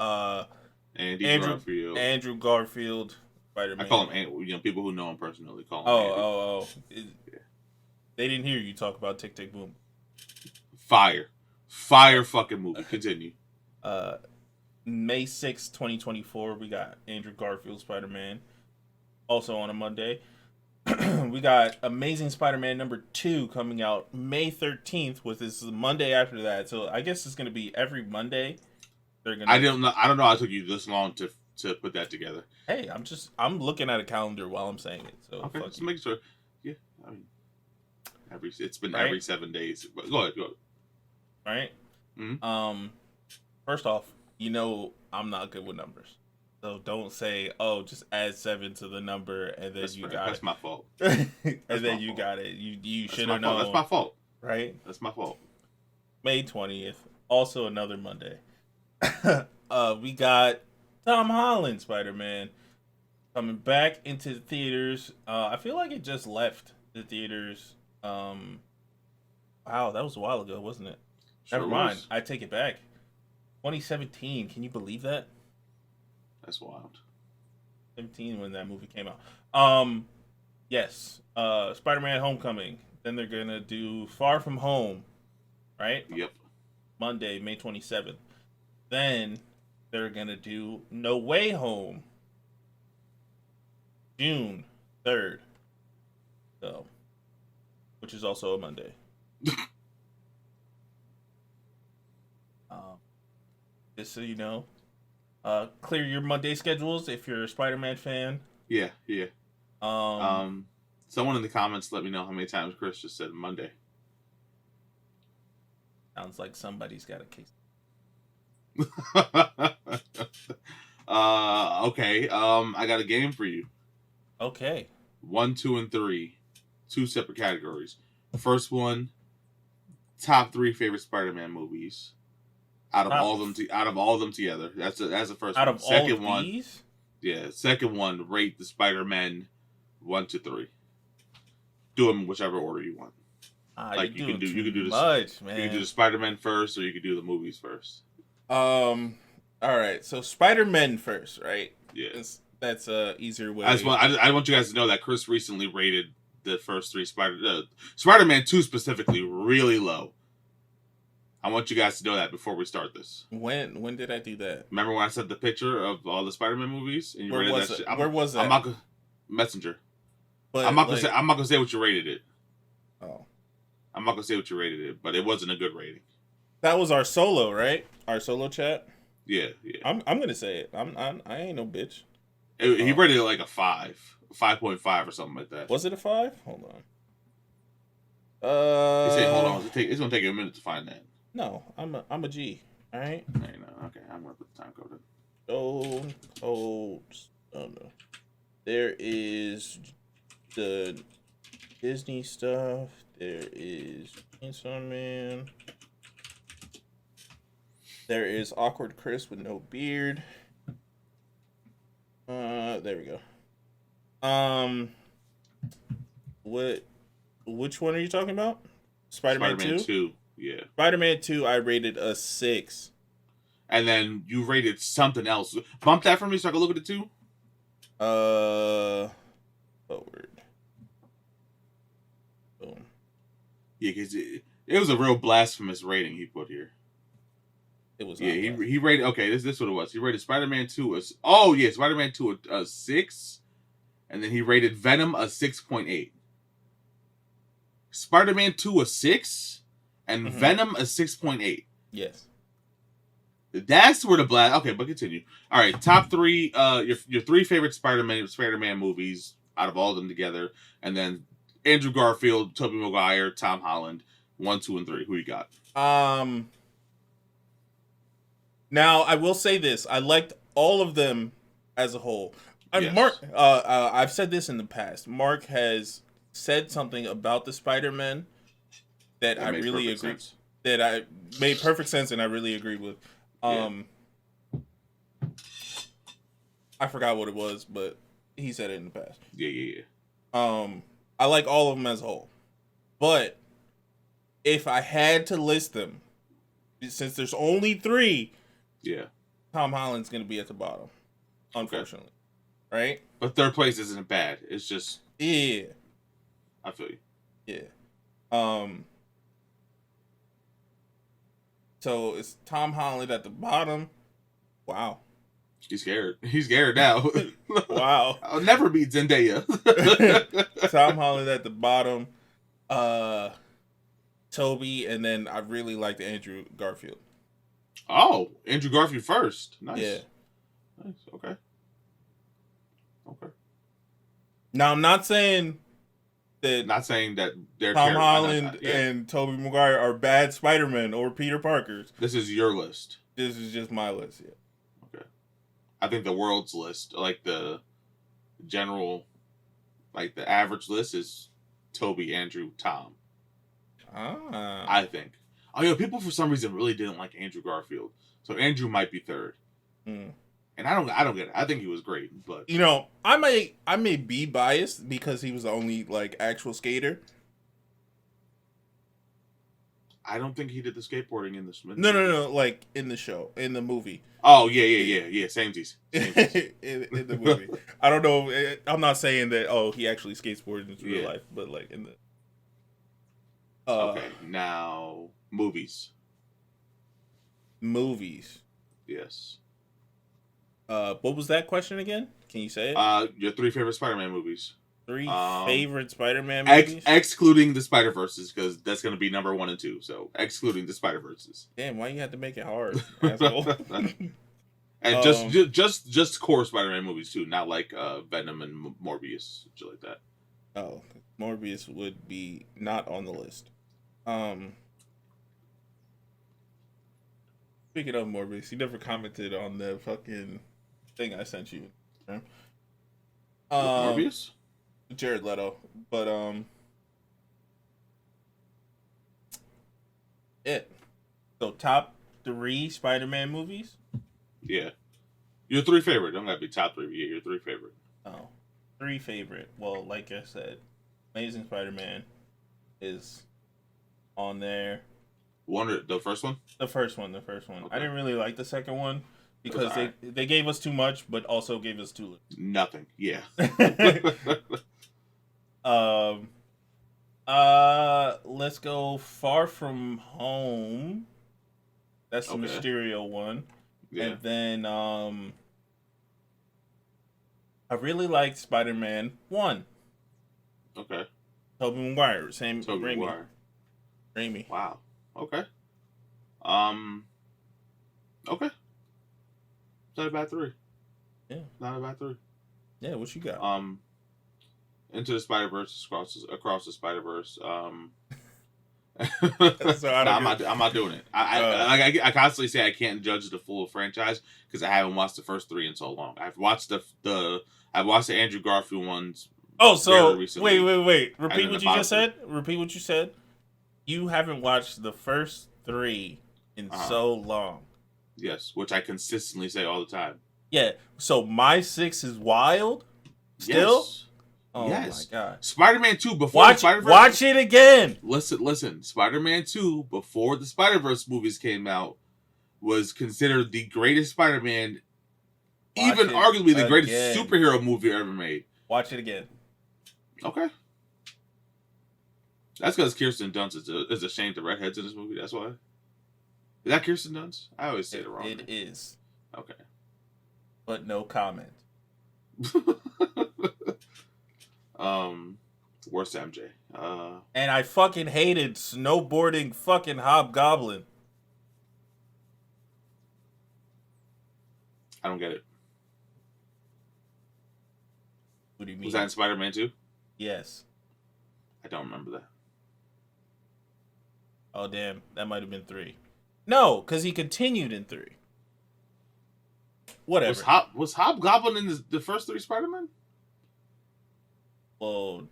Andrew Garfield Spider-Man. I call him, people who know him personally call him Andy. Oh. They didn't hear you talk about Tick Tick Boom. Fire fucking movie. Continue. May 6th, 2024, we got Andrew Garfield Spider-Man. Also on a Monday. We got Amazing Spider-Man number 2 coming out May 13th, with this Monday after that. So I guess it's going to be every Monday. I don't know how it took you this long to put that together. Hey, I'm looking at a calendar while I'm saying it. So okay, just you. make sure. Yeah, I mean, it's been right? every 7 days. But go ahead. All right. Mm-hmm. First off, I'm not good with numbers. So don't say, "Oh, just add 7 to the number," and then That's got That's it. my fault. And then you got it. You should have known. That's my fault. Right? That's my fault. May 20th, also another Monday. We got Tom Holland Spider-Man coming back into the theaters. I feel like it just left the theaters. Wow, that was a while ago, wasn't it? Sure Never mind. was. I take it back. 2017. Can you believe that? That's wild. 17 when that movie came out. Yes. Spider-Man Homecoming. Then they're gonna do Far From Home, right? Yep. Monday, May 27th. Then they're gonna do No Way Home, June 3rd. So, which is also a Monday. Just so you know. Clear your Monday schedules if you're a Spider-Man fan. Yeah. Someone in the comments let me know how many times Chris just said Monday. Sounds like somebody's got a case. Okay. I got a game for you. Okay. 1, 2, and 3. 2 separate categories. First one, top 3 favorite Spider-Man movies. Out of all of them together. That's the first out one. Of Second all of one, these? yeah. Second one, rate the Spider-Man 1 to 3. Do them whichever order you want. Like you can do this. Man. You can do the Spider-Man first, or you can do the movies first. All right. So Spider-Man first, right? Yeah. That's a easier way. I want you guys to know that Chris recently rated the first 3 Spider-Man 2 specifically really low. I want you guys to know that before we start this. When did I do that? Remember when I sent the picture of all the Spider-Man movies and you Where rated was that it? shit? Where was that? I'm not gonna Messenger. But I'm not gonna say what you rated it. Oh. I'm not gonna say what you rated it, but it wasn't a good rating. That was our solo, right? Our solo chat. Yeah. I'm gonna say it. I ain't no bitch. He rated it like a 5.5 or something like that. Was it a 5? Hold on. He said, "Hold on, it's gonna take you a minute to find that." No, I'm a G. All right. Okay, I'm gonna put the time code in. Stone Cold. Oh no. There is the Disney stuff. There is Chainsaw Man. There is Awkward Chris with no beard. There we go. Which one are you talking about? Spider-Man Spider-Man 2? 2. Yeah. Spider-Man 2, I rated a 6. And then you rated something else. Bump that for me so I can look at it too. Forward. Boom. Yeah, because it was a real blasphemous rating he put here. It was yeah. He rated. Okay, this is what it was. He rated Spider-Man 2 as Spider-Man 2 a 6, and then he rated Venom a 6.8. Spider-Man 2 a 6, and Venom a 6.8. Yes. That's where the blast. Okay, but continue. All right, top 3. Your 3 favorite Spider-Man movies out of all of them together, and then Andrew Garfield, Tobey Maguire, Tom Holland. 1, 2, and 3. Who you got? Now I will say this: I liked all of them as a whole. Yes. Mark, I've said this in the past. Mark has said something about the Spider-Man that I really agree. That I made perfect sense, and I really agree with. I forgot what it was, but he said it in the past. Yeah. I like all of them as a whole, but if I had to list them, since there's only 3, Tom Holland's gonna be at the bottom, unfortunately. Right? But third place isn't bad. It's just I feel you. Yeah. So it's Tom Holland at the bottom. Wow. He's scared. He's scared now. Wow. I'll never beat Zendaya. Tom Holland at the bottom. Toby, and then I really liked Andrew Garfield. Oh, Andrew Garfield first. Nice. Yeah. Nice. Okay. Now I'm not saying that they're Tom Holland and Tobey Maguire are bad Spider-Man or Peter Parkers. This is your list. This is just my list, yeah. Okay. I think the world's list, like the general, like the average list is Toby, Andrew, Tom. I think. Oh, yeah, people for some reason really didn't like Andrew Garfield. So Andrew might be third. And I don't get it. I think he was great, but I may be biased because he was the only like actual skater. I don't think he did the skateboarding in this movie. No, like in the show, in the movie. Oh, yeah. Samesies. in the movie. I don't know. I'm not saying that, he actually skateboarded in real life, but like in the... okay, now, movies. Movies. Yes. What was that question again? Can you say it? Your 3 favorite Spider-Man movies. 3 favorite Spider-Man movies? Excluding the Spider-Verses, because that's going to be number 1 and 2. So, excluding the Spider-Verses. Damn, why you have to make it hard, asshole? And just core Spider-Man movies, too. Not like Venom and Morbius, shit like that. Oh, Morbius would be not on the list. Speaking of Morbius, you never commented on the fucking thing I sent you. Morbius? Jared Leto. But So top 3 Spider-Man movies? Yeah. Your 3 favorite. Don't gotta be top 3. Yeah, your 3 favorite. Oh. 3 favorite. Well, like I said, Amazing Spider-Man is on there. The first one? The first one. Okay. I didn't really like the second one because they gave us too much, but also gave us too little. Nothing. Yeah. Let's go Far From Home. That's the Mysterio one. Yeah. And then I really liked Spider-Man 1. Okay. Tobey Maguire, same Tobey Maguire. Raimi. Wow. Okay. Okay. Not a bad 3. Yeah. Not a bad 3. Yeah, what you got? Into the Spider-Verse, across the Spider-Verse. So I'm not doing it. I constantly say I can't judge the full franchise because I haven't watched the first 3 in so long. I've watched the Andrew Garfield ones. Oh, so wait. Repeat what you just said. Repeat what you said. You haven't watched the first 3 in so long. Yes, which I consistently say all the time. Yeah. So my 6 is wild. Still. Yes. Oh Yes. my god. Spider-Man 2 before the Spider-Verse. Watch it again. Listen. Spider-Man 2 before the Spider-Verse movies came out was considered the greatest Spider-Man, even arguably the greatest superhero movie ever made. Watch it again. Okay. That's because Kirsten Dunst is ashamed of redheads in this movie. That's why. Is that Kirsten Dunst? I always say it wrong. It is. Okay. But no comment. Worst MJ. And I fucking hated snowboarding fucking Hobgoblin. I don't get it. What do you mean? Was that in Spider-Man 2? Yes. I don't remember that. Oh, damn. That might have been 3. No, because he continued in 3. Whatever. Was Hobgoblin in the first 3 Spider-Man? Well,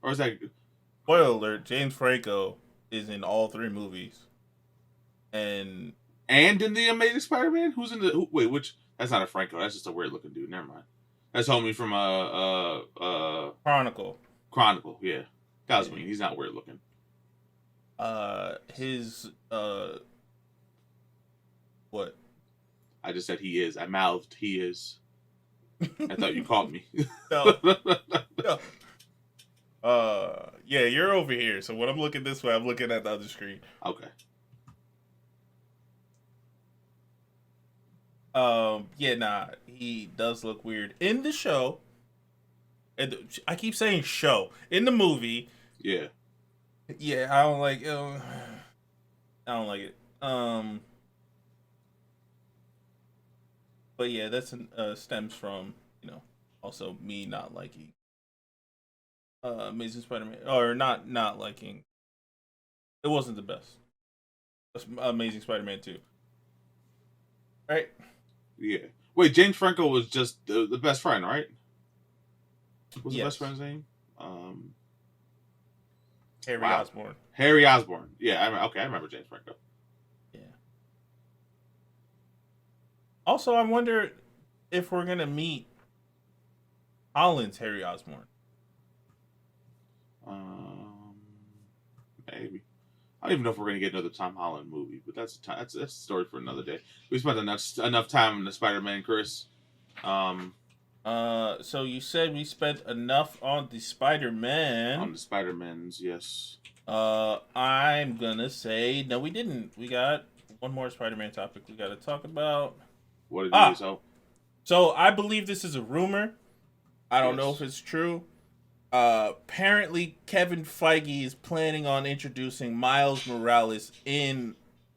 or is that... Spoiler alert, James Franco is in all 3 movies. And in the Amazing Spider-Man? Who's in the... Wait, which... That's not a Franco. That's just a weird-looking dude. Never mind. That's homie from Chronicle. Chronicle, yeah. That was mean. He's not weird-looking. His... What? I just said he is. I mouthed he is. I thought you caught me. No. Yeah, you're over here. So when I'm looking this way, I'm looking at the other screen. Okay. Yeah, nah, he does look weird in the show. And I keep saying show in the movie. Yeah. Yeah, I don't like. I don't like it. But yeah, that's stems from also me not liking Amazing Spider-Man, or not liking. It wasn't the best. Amazing Spider-Man 2. Right? Yeah. Wait, James Franco was just the best friend, right? What's the best friend's name? Harry Osborn. Harry Osborn. Yeah, I remember James Franco. Yeah. Also, I wonder if we're gonna meet Holland's Harry Osborn. Maybe. I don't even know if we're gonna get another Tom Holland movie, but that's a story for another day. We spent enough time in the Spider-Man, Chris. So you said we spent enough on the Spider-Man. On the Spider-Mans, yes. I'm gonna say no, we didn't. We got one more Spider-Man topic we gotta talk about. What did you say? So I believe this is a rumor. I don't know if it's true. Apparently Kevin Feige is planning on introducing Miles Morales in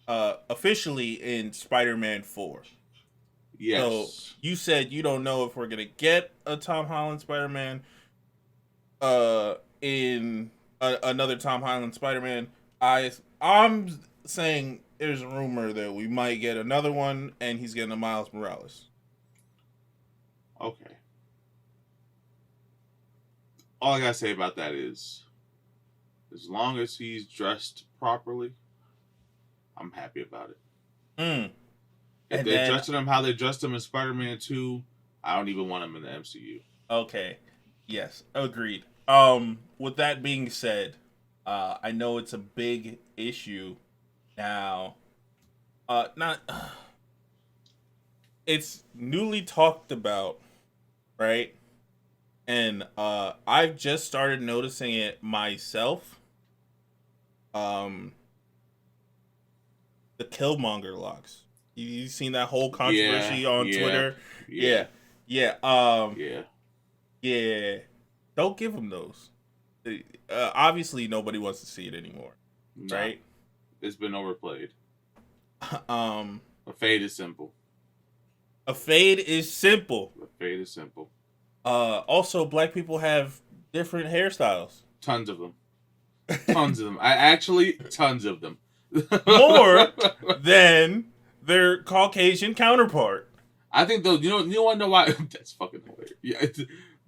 officially in Spider-Man 4. Yes. So you said you don't know if we're gonna get a Tom Holland Spider-Man in another Tom Holland Spider-Man. I'm saying there's a rumor that we might get another one and he's getting a Miles Morales. Okay. All I gotta say about that is, as long as he's dressed properly, I'm happy about it. If they dressed him how they dressed him in Spider-Man 2, I don't even want him in the MCU. Okay. Yes, agreed. With that being said, I know it's a big issue now. It's newly talked about, right? And I've just started noticing it myself. The Killmonger locks. You seen that whole controversy on Twitter? Yeah. Don't give him those. Obviously, nobody wants to see it anymore, right? It's been overplayed. A fade is simple. A fade is simple. A fade is simple. Also, black people have different hairstyles. Tons of them. Tons of them. Tons of them. More than their Caucasian counterpart. I think though, you want to know why? That's fucking hilarious. Yeah,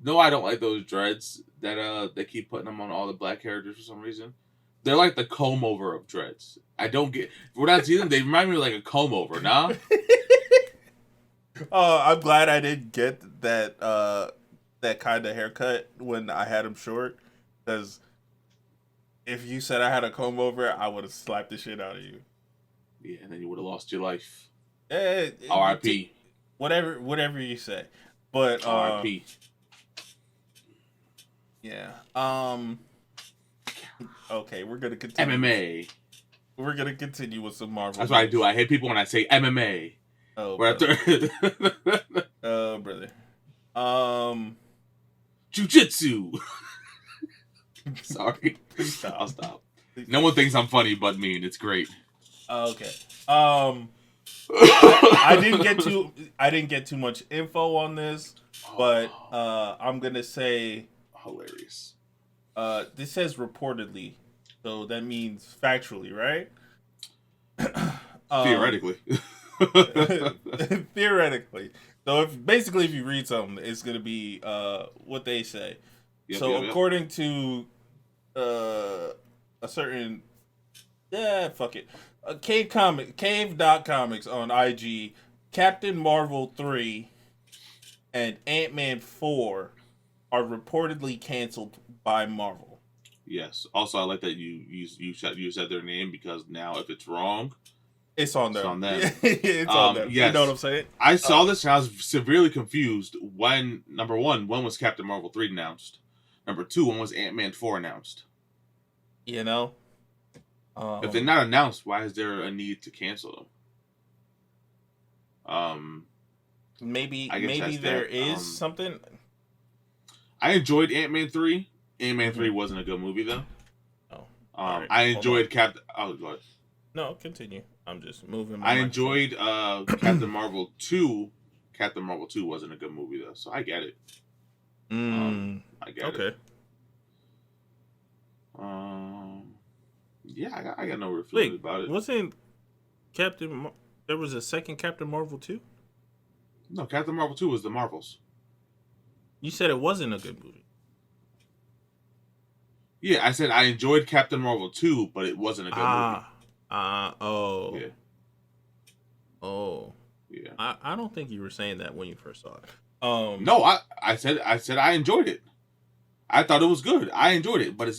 no, I don't like those dreads that they keep putting them on all the black characters for some reason. They're like the comb over of dreads. I don't get. When I see them, they remind me of like a comb over. Nah. I'm glad I didn't get that that kind of haircut when I had them short. Because if you said I had a comb over, I would have slapped the shit out of you. Yeah, and then you would have lost your life. R.I.P. Whatever you say. But R.I.P. Yeah. Okay, we're gonna continue. MMA. We're gonna continue with some Marvel. That's what I do. I hate people when I say MMA. Oh, brother. Oh, brother. Jiu-jitsu. Sorry. Please stop. I'll stop. Please no one thinks I'm funny but me, and it's great. Okay. I didn't get too much info on this, but I'm gonna say hilarious. This says reportedly, so that means factually, right? Theoretically. Theoretically. So if you read something, it's gonna be what they say. Yep, according to a certain fuck it. Cave.comics on IG, Captain Marvel 3 and Ant-Man 4 are reportedly canceled by Marvel. Yes. Also, I like that you said their name, because now if it's wrong, it's on them. It's on them. It's on them. Yes. You know what I'm saying? I saw this and I was severely confused when, number one, when was Captain Marvel 3 announced? Number two, when was Ant-Man 4 announced? You know? If they're not announced, why is there a need to cancel them? Maybe there is something. I enjoyed Ant-Man 3. Ant-Man 3 wasn't a good movie, though. Oh. Right, I enjoyed Captain... Oh, go ahead. No, continue. I'm just moving. I enjoyed Captain Marvel 2. Captain Marvel 2 wasn't a good movie, though, so I get it. I get it. Okay. Yeah, I got no real feelings about it. Wasn't there was a second Captain Marvel 2? No, Captain Marvel 2 was the Marvels. You said it wasn't a good movie. Yeah, I said I enjoyed Captain Marvel 2, but it wasn't a good movie. Oh. Yeah. Oh. Yeah. I don't think you were saying that when you first saw it. No, I said I enjoyed it. I thought it was good. I enjoyed it, but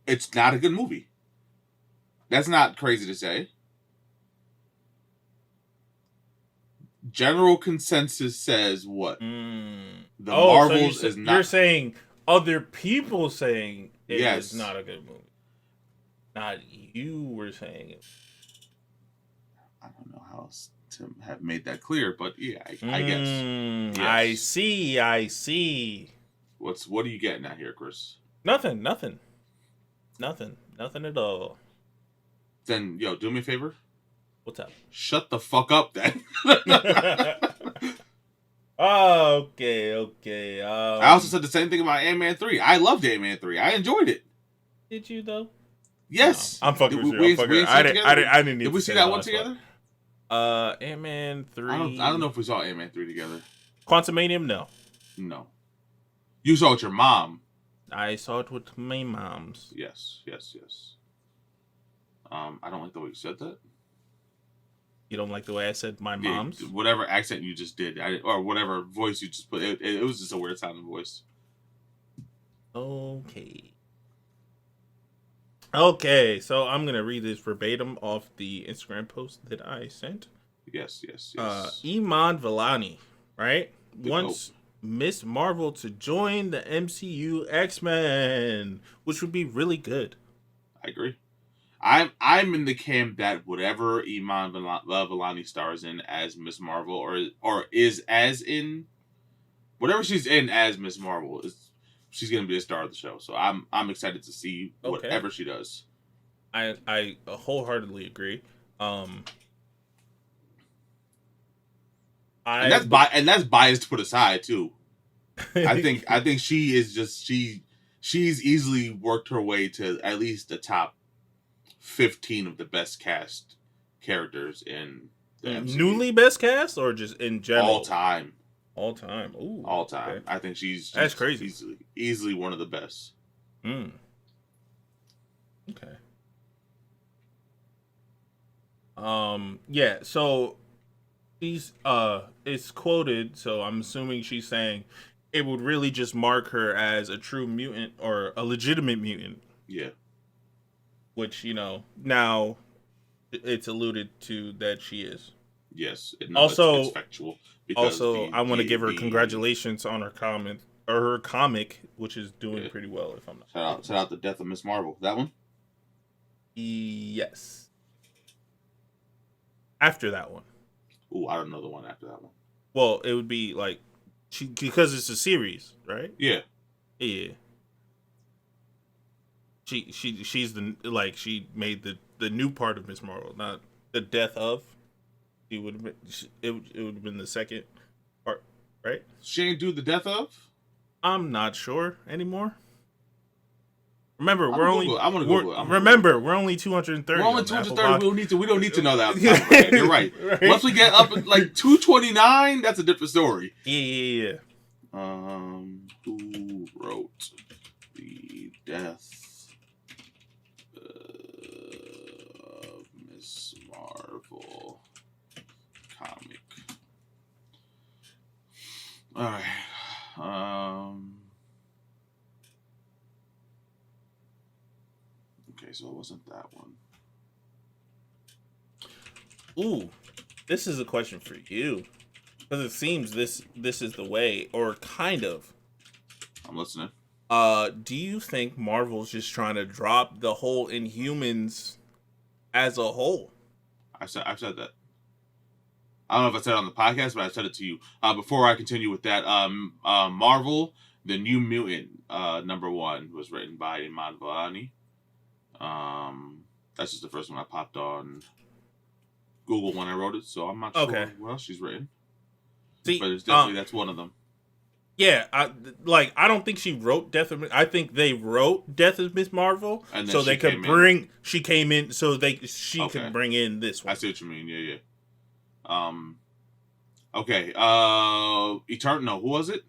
it's not a good movie. That's not crazy to say. General consensus says what? The Marvels is not. You're saying other people saying it is not a good movie. Not you were saying it. I don't know how else to have made that clear, but yeah, I guess. Yes. I see. What are you getting at here, Chris? Nothing at all. Then, do me a favor. What's up? Shut the fuck up, then. Okay. I also said the same thing about Ant-Man 3. I loved Ant-Man 3. I enjoyed it. Did you, though? Yes. No, I'm fucking with you. I didn't Did we see that one together? Ant-Man 3. I don't know if we saw Ant-Man 3 together. Quantumanium, no. No. You saw it with your mom. I saw it with my moms. Yes. I don't like the way you said that. You don't like the way I said my mom's? Whatever accent you just did, or whatever voice you just put, it was just a weird sounding voice. Okay, so I'm going to read this verbatim off the Instagram post that I sent. Yes. Iman Vellani, right? Wants Miss Marvel to join the MCU X-Men, which would be really good. I agree. I'm in the camp that whatever Iman Vellani stars in as Miss Marvel, or is as in whatever she's in as Miss Marvel, she's gonna be a star of the show. So I'm excited to see whatever she does. I wholeheartedly agree. And that's biased put aside too. I think she is just she's easily worked her way to at least the top 15 of the best cast characters in the MCU. Newly best cast, or just in general? All time. Ooh, all time. Okay. I think she's that's crazy. Easily one of the best. Okay. Yeah. So she's it's quoted. So I'm assuming she's saying it would really just mark her as a true mutant or a legitimate mutant. Yeah. Which, now it's alluded to that she is. Yes. No, Also, it's factual. Because I want to give her congratulations on her comic, which is doing pretty well. If I'm not shout out the Death of Miss Marvel. That one. Yes. After that one. Ooh, I don't know the one after that one. Well, it would be like because it's a series, right? Yeah. Yeah. She's she made the new part of Miss Marvel, not the death of. It would have been the second part, right? She ain't do the death of. I'm not sure anymore. Remember, we're only 230. We're only 230. We're only 230. We don't need to know that. You're right. Once we get up at like 229, that's a different story. Yeah. Who wrote the death of Miss Marvel comic? All right. Okay, so it wasn't that one. Ooh, this is a question for you. Because it seems this is the way, or kind of. I'm listening. Do you think Marvel's just trying to drop the whole Inhumans as a whole? I've said that. I don't know if I said it on the podcast, but I said it to you. Before I continue with that, Marvel, the New Mutant, #1 was written by andfan. That's just the first one I popped on Google when I wrote it, so I'm not sure what else she's written. See, but it's definitely that's one of them. Yeah, I don't think she wrote Death of. I think they wrote Death of Miss Marvel, and so they could bring. She came in, so she could bring in this one. I see what you mean. Yeah. Okay. Eternal. No, who was it?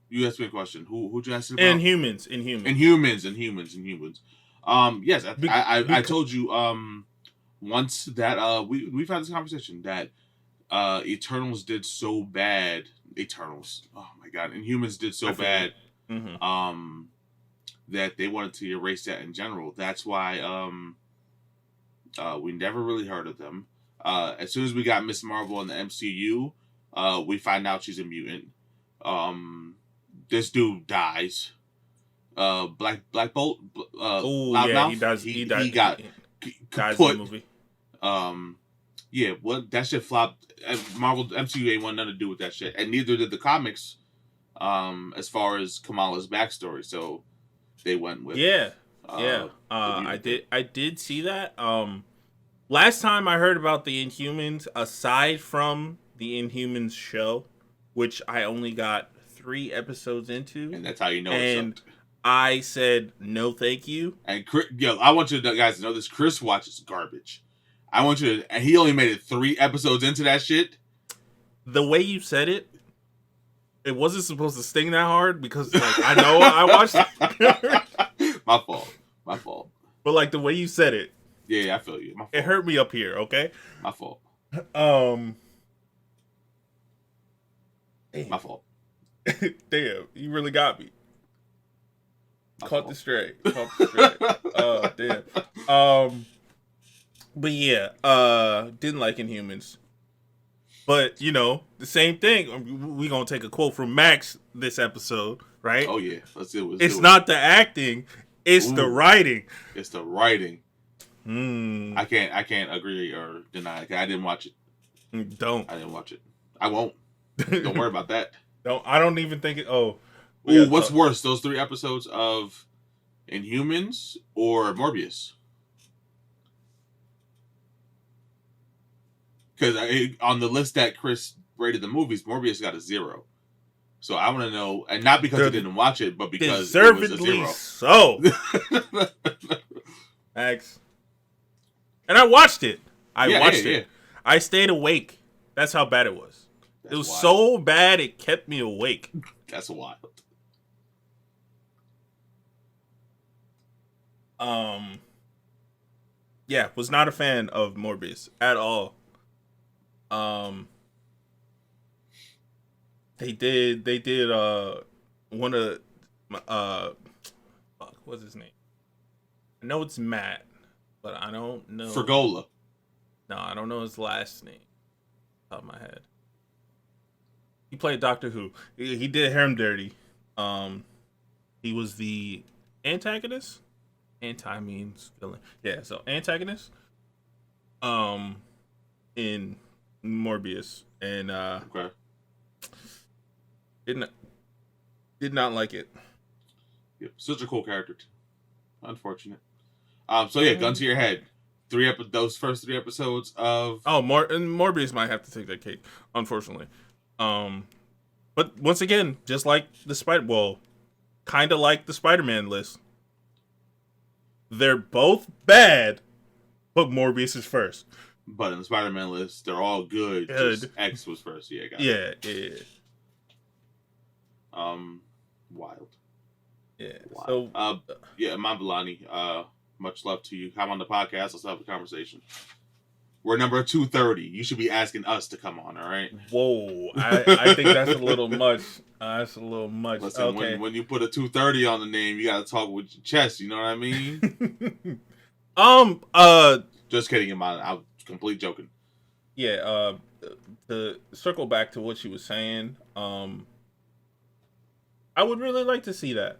You asked me a question. Who'd you ask me about? Inhumans. Yes, I told you. Once that we've had this conversation that Eternals did so bad. Eternals. Oh my God. Inhumans did so bad. Mm-hmm. That they wanted to erase that in general. That's why we never really heard of them. As soon as we got Miss Marvel in the MCU, we find out she's a mutant. This dude dies. Black Bolt. He dies. He got dies in the movie. Yeah, well, that shit flopped. Marvel MCU ain't want nothing to do with that shit, and neither did the comics. As far as Kamala's backstory, so they went with I did see that. Last time I heard about the Inhumans, aside from the Inhumans show, which I only got 3 episodes into, and that's how you know. And I said no, thank you. And I want you guys to know this. Chris watches garbage. I want you to, and he only made it 3 episodes into that shit. The way you said it, it wasn't supposed to sting that hard because, I know I watched it. My fault. But the way you said it, yeah, I feel you. My fault. It hurt me up here. Okay, my fault. My fault. Damn, you really got me. Caught the stray. Oh, damn. But yeah, didn't like Inhumans. But, the same thing. We're going to take a quote from Max this episode, right? Oh, yeah. Let's do it. It's not the acting. It's the writing. It's the writing. I can't agree or deny it. I didn't watch it. I didn't watch it. I won't. Don't worry about that. I don't even think it. Oh. Ooh, what's worse? Those 3 episodes of Inhumans or Morbius? Because on the list that Chris rated the movies, Morbius got a 0. So I want to know, and not because I didn't watch it, but because it was a 0. So. Max. And I watched it. I watched it. I stayed awake. That's how bad it was. It was wild. So bad it kept me awake. That's wild. Yeah, was not a fan of Morbius at all. They did one of fuck, what's his name? I know it's Matt, but I don't know. Fergola. No, I don't know his last name. Top of my head. He played Doctor Who. He did him dirty. He was the antagonist. Anti means villain. Yeah, so antagonist. In Morbius, and Okay. did not like it. Yep. Such a cool character. Unfortunate. So yeah, gun to your head. Those first 3 episodes of And Morbius might have to take that cake, unfortunately. But once again, just like the kind of like the Spider-Man list, they're both bad, but Morbius is first. But in the Spider-Man list, they're all good. Just X was first. Yeah, got it. Yeah. Wild. Yeah. Wild. So, yeah, Iman Vellani, much love to you. Come on the podcast. Let's have a conversation. We're number 230. You should be asking us to come on, all right? Whoa. I think that's a little much. That's a little much. Listen, okay. when you put a 230 on the name, you got to talk with your chest. You know what I mean? Just kidding, Iman. I'm completely joking. Yeah. To circle back to what she was saying, I would really like to see that.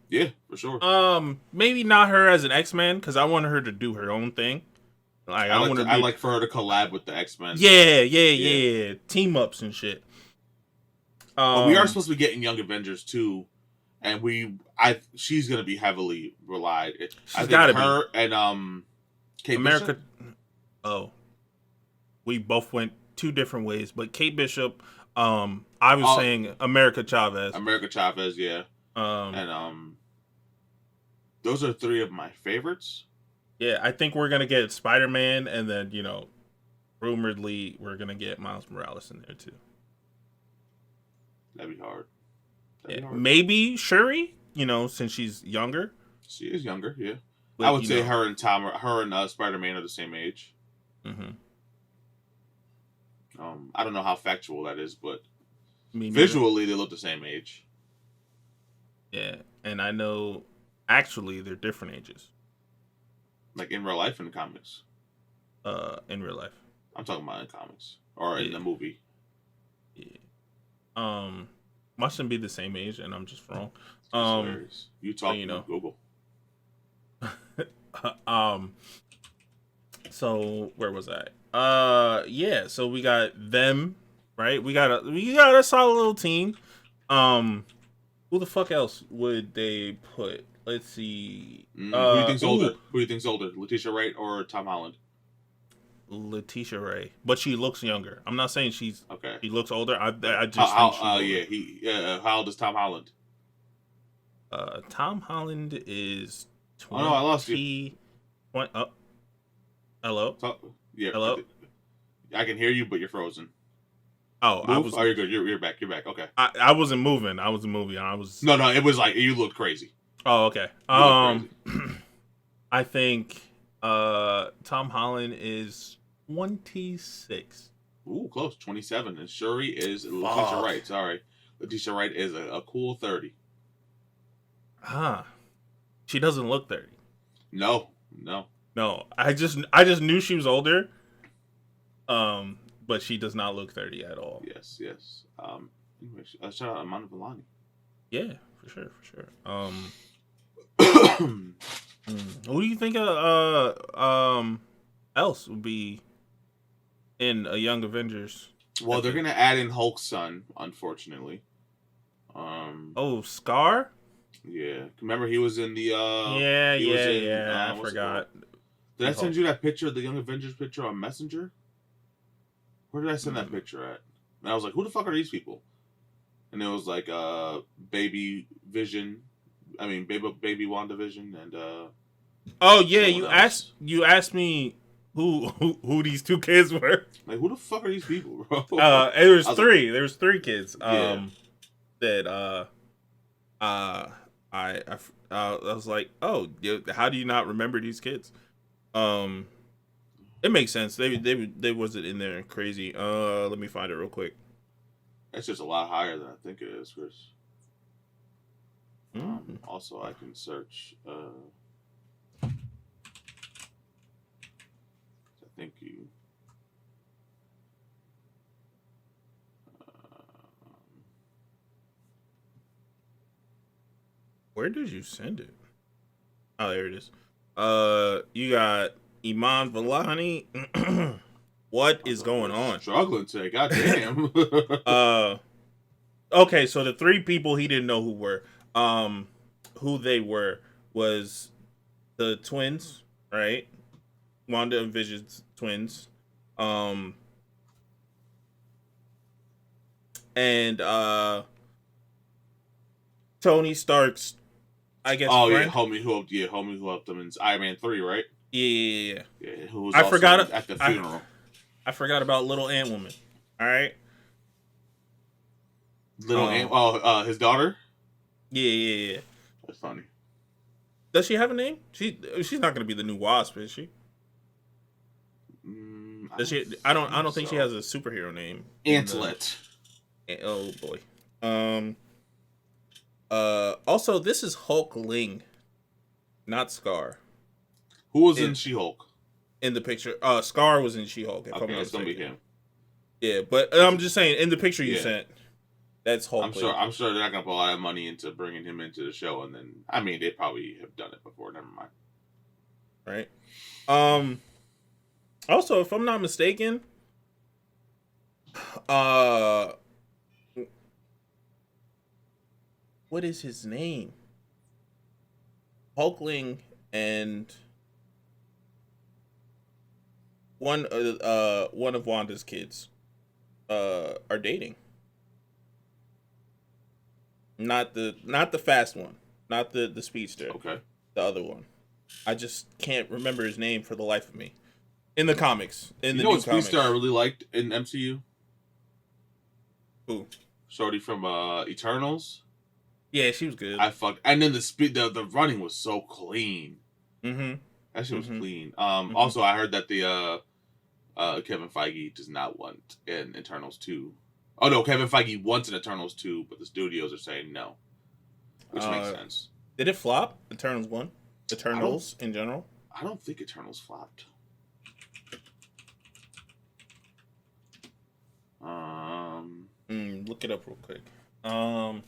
Yeah, for sure. Maybe not her as an X-Men, because I want her to do her own thing. Like I like for her to collab with the X-Men. Yeah. Team ups and shit. But we are supposed to be getting Young Avengers too, and she's gonna be heavily relied. I think her and Kate America. Bishop? Oh, we both went two different ways, but Kate Bishop. I was saying America Chavez. America Chavez, yeah. And those are 3 of my favorites. Yeah, I think we're gonna get Spider-Man, and then rumoredly we're gonna get Miles Morales in there too. That'd be hard. Maybe Shuri. Since she's younger. She is younger, yeah. But, I would say her and Spider-Man are the same age. Mm-hmm. I don't know how factual that is, but visually they look the same age. Yeah, and I know actually they're different ages. Like in real life, in the comics. In real life. I'm talking about in comics or in the movie. Yeah. Mustn't be the same age, and I'm just wrong. You talk, Google. So where was I? Yeah. So we got them, right? We got a solid little team. Who the fuck else would they put? Let's see. Who do you think's older? Who do you think's older, Letitia Wright or Tom Holland? Letitia Wright, but she looks younger. I'm not saying she's okay. She looks older. I just think she's older. How old is Tom Holland? Tom Holland is 20. Oh no, I lost you. Hello. Yeah. Hello. I can hear you, but you're frozen. Oh, Move? You're good. You're back. You're back. Okay. I wasn't moving. I was moving. No. It was like you looked crazy. Oh, okay. I think Tom Holland is 26. Ooh, close. 27. And Shuri is Letitia Wright. Sorry, Letitia Wright is a cool 30. She doesn't look 30. No. I just knew she was older. But she does not look 30 at all. Yes. Anyway, shout out Iman Vellani. Yeah, for sure. Who do you think else would be in a Young Avengers? Well, they're gonna add in Hulk's son, unfortunately. Scar? Yeah. Remember he was in the I forgot. Did I send you that picture, the Young Avengers picture on Messenger? Where did I send that picture at? And I was like, who the fuck are these people? And it was like baby Vision. I mean baby WandaVision and oh yeah, you asked me who these 2 kids were. Like who the fuck are these people, bro? There was 3. There was 3 kids. That I was like, oh, how do you not remember these kids? It makes sense. They wasn't in there crazy. Let me find it real quick. It's just a lot higher than I think it is, Chris. Mm. Also, I can search. Thank you. Where did you send it? Oh, there it is. You got Iman Vellani. What is going on? Struggling today, goddamn. Okay, so the three people he didn't know who they were was the twins, right? Wanda and Vision's twins. And Tony Stark's, I guess. Oh friend. homie who helped them in Iron Man 3, right? Yeah. Who was I also forgot at the funeral. I forgot about Little Ant Woman. All right. His daughter. Yeah. That's funny. Does she have a name? She's not going to be the new Wasp, is she? Does she? I don't think she has a superhero name. Antlet. Oh boy. Also, this is Hulk Ling, not Scar. Who was in She-Hulk? In the picture, Scar was in She-Hulk. Okay, it's gonna be him. Yeah, but I'm just saying, in the picture you sent, that's Hulk. I'm sure they're not gonna put a lot of money into bringing him into the show, and then they probably have done it before. Never mind. Right. Also, if I'm not mistaken, what is his name? Hulkling and one of Wanda's kids are dating. Not the fast one, not the speedster. Okay. The other one. I just can't remember his name for the life of me. In the comics, the new comics. Speedster I really liked in MCU? Who? Shorty from Eternals. Yeah, she was good. And then the running was so clean. Mm-hmm. That shit was clean. Also, I heard that the Kevin Feige does not want an Eternals 2. Oh no, Kevin Feige wants an Eternals 2, but the studios are saying no, which makes sense. Did it flop? Eternals 1? Eternals in general? I don't think Eternals flopped. Look it up real quick. In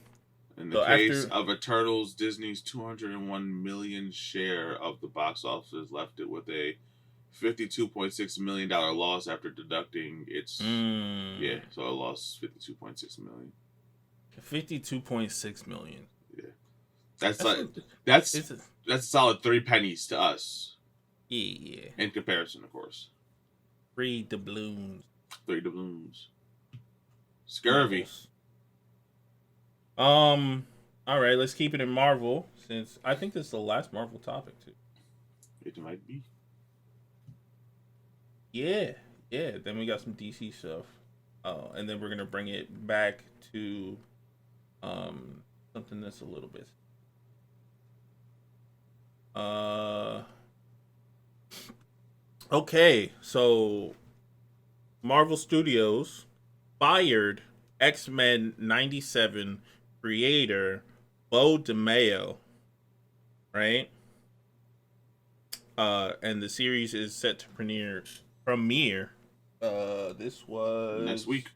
the case of Eternals, Disney's $201 million share of the box office left it with a $52.6 million loss after deducting its. So it lost $52.6 million. $52.6 million. Yeah, that's a solid 3 pennies to us. Yeah. In comparison, of course. 3 doubloons. Scurvy. All right, let's keep it in Marvel, since I think this is the last Marvel topic too. It might be. Yeah. Then we got some DC stuff. And then we're gonna bring it back to something that's a little bit. Okay, so Marvel Studios fired X-Men 97 creator Bo DeMaio, right? And the series is set to premiere. This was next week.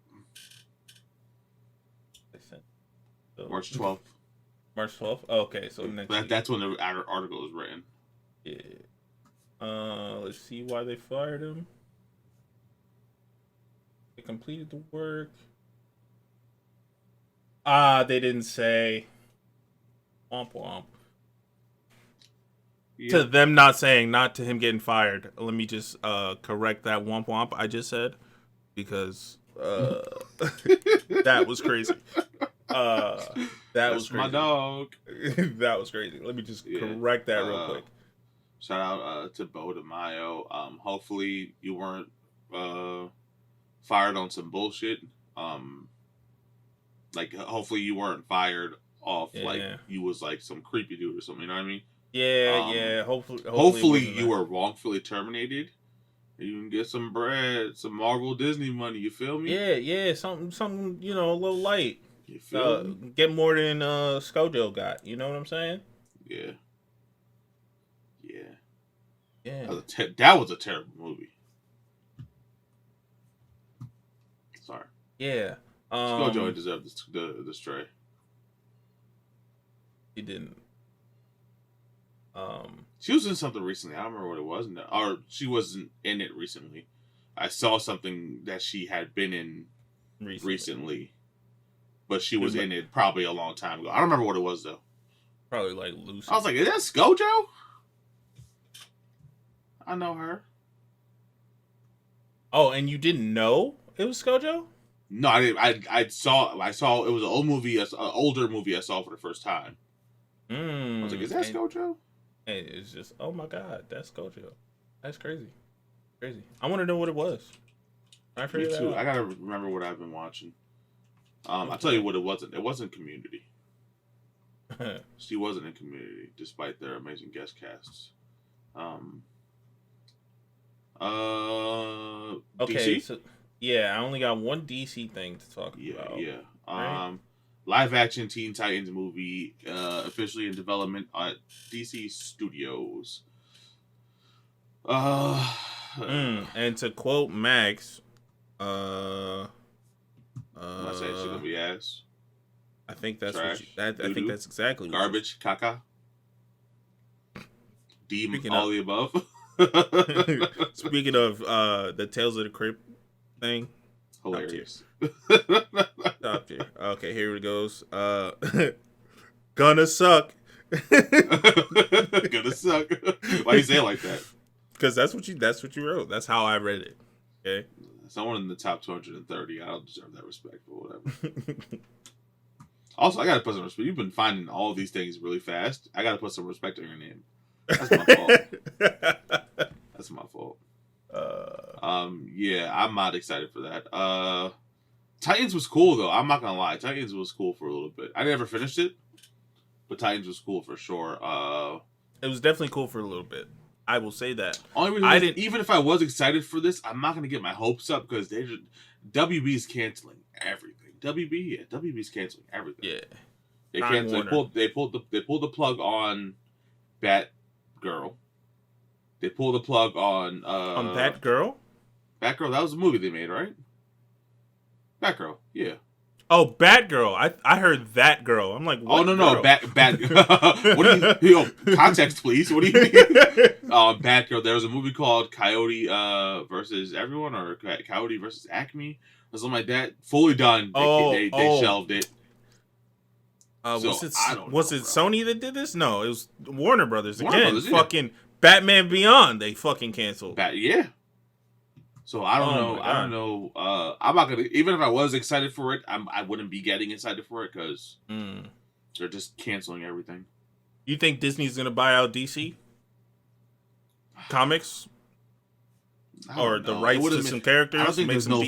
March 12th. March 12th? Okay, so next week. That's when the article was written. Yeah. Let's see why they fired him. They completed the work. They didn't say. Womp womp. Yeah. To them not saying, not to him getting fired. Let me just correct that womp womp I just said, because that was crazy. That was crazy. My dog. That was crazy. Let me just correct that real quick. Shout out to Bo DeMaio. Hopefully you weren't fired on some bullshit. Hopefully you weren't fired off you was like some creepy dude or something. You know what I mean? Yeah. Hopefully you were wrongfully terminated, You can get some bread, some Marvel Disney money. You feel me? Yeah, something, a little light. You feel me? Get more than ScarJo got. You know what I'm saying? Yeah. Yeah. Yeah. That was a terrible movie. Sorry. Yeah. ScarJo deserved the stray. He didn't. She was in something recently. I don't remember what it was, or she wasn't in it recently. I saw something that she had been in recently, but she was in it probably a long time ago. I don't remember what it was though. Probably like Lucy. I was like, "Is that ScarJo?" I know her. Oh, and you didn't know it was ScarJo? No, I didn't. I saw it was an old movie, an older movie I saw for the first time. I was like, "Is that ScarJo?" And it's just, oh my god, that's ScarJo. That's crazy. I want to know what it was. Me too. I gotta remember what I've been watching. I'll tell you what it wasn't. It wasn't Community. She wasn't in Community, despite their amazing guest casts. Okay, DC? so I only got one DC thing to talk about. Yeah. Right? Live action Teen Titans movie, officially in development at DC Studios. And to quote Max, I say she's gonna be ass. I think that's trash, I think that's exactly garbage, caca. All the above. Speaking of the Tales of the Crypt thing, hilarious. Stop here. Okay, here it goes. Gonna suck. Gonna suck. Why you say it like that? Because that's what you wrote. That's how I read it. Okay. Someone in the top 230. I don't deserve that respect, but whatever. Also, I gotta put some respect. You've been finding all these things really fast. I gotta put some respect on your name. That's my fault. That's my fault. Yeah, I'm not excited for that. Titans was cool though. I'm not gonna lie. Titans was cool for a little bit. I never finished it, but Titans was cool for sure. It was definitely cool for a little bit. I will say that. Only reason even if I was excited for this, I'm not gonna get my hopes up because WB's canceling everything. WB's canceling everything. Yeah, they pulled the plug on Batgirl. They pulled the plug on Batgirl. Batgirl, that was a movie they made, right? Batgirl, yeah. Oh, Batgirl. I heard that girl. I'm like, what? Oh no, Bat. What do you? Context, please. What do you mean? Batgirl. There was a movie called Coyote versus Everyone, or Coyote versus Acme, or something like that. Fully done. They shelved it. Was it Sony that did this? No, it was Warner Brothers again. Fucking Batman Beyond. They fucking canceled. Yeah. So I don't know. I don't know. I'm not gonna. Even if I was excited for it, I wouldn't be getting excited for it because they're just canceling everything. You think Disney's gonna buy out DC Comics or the rights to some characters? I don't think there's no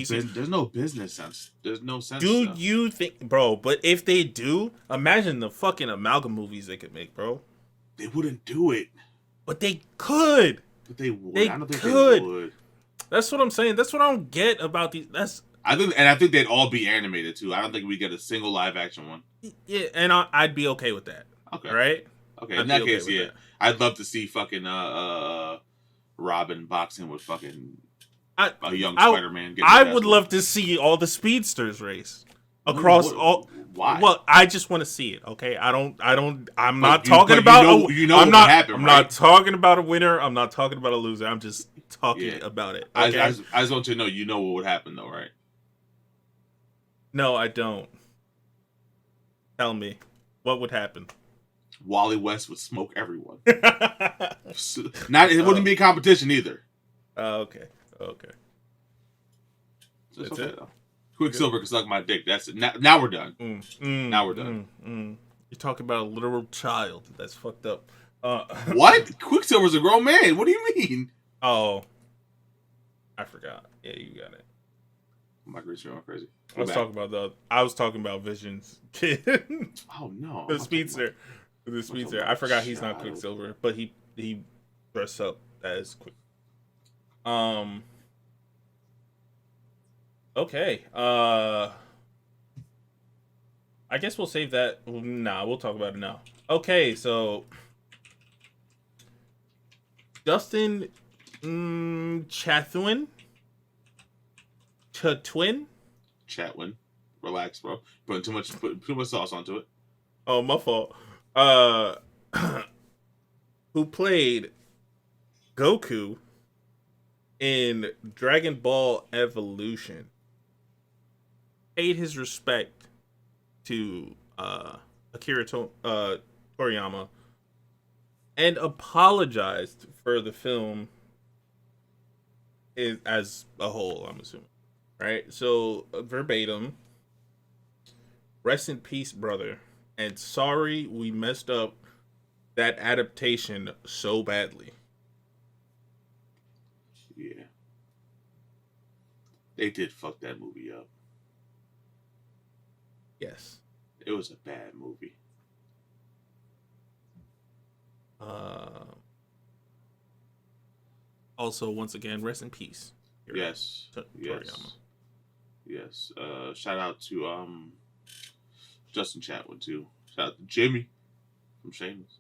business sense. There's no sense. Do you think, bro? But if they do, imagine the fucking amalgam movies they could make, bro. They wouldn't do it, but they could. But they would. I don't think they would. That's what I'm saying. That's what I don't get about these. I think they'd all be animated too. I don't think we get a single live action one. Yeah, and I'd be okay with that. Okay. Right? Okay. In that case, yeah. I'd love to see fucking Robin boxing with fucking a young Spider-Man. I would love to see all the speedsters race across all. Why? Well, I just want to see it. Okay, I'm not talking about talking about a winner. I'm not talking about a loser. I'm just talking about it. Okay? I just want to know. You know what would happen though, right? No, I don't. Tell me, what would happen? Wally West would smoke everyone. It wouldn't be a competition either. Okay. That's okay, though. Quicksilver can suck my dick. That's it. Now we're done. Now we're done. You're talking about a literal child. That's fucked up. What? Quicksilver's a grown man. What do you mean? Oh, I forgot. Yeah, you got it. My green went crazy. I was talking about Vision's kid. Oh no, the speedster. I forgot he's not Quicksilver, but he dressed up as Quick. Um. Okay. I guess we'll save that. Nah, we'll talk about it now. Okay, so Justin Chatwin. Chatwin. Relax, bro. Put too much sauce onto it. Oh, my fault. Who played Goku in Dragon Ball Evolution, paid his respect to Akira Toriyama and apologized for the film as a whole, I'm assuming. Right? So, verbatim, rest in peace, brother. And sorry we messed up that adaptation so badly. Yeah. They did fuck that movie up. Yes. It was a bad movie. Also, once again, rest in peace. Yes. Toriyama. Yes. Shout out to Justin Chatwin too. Shout out to Jimmy from Shameless.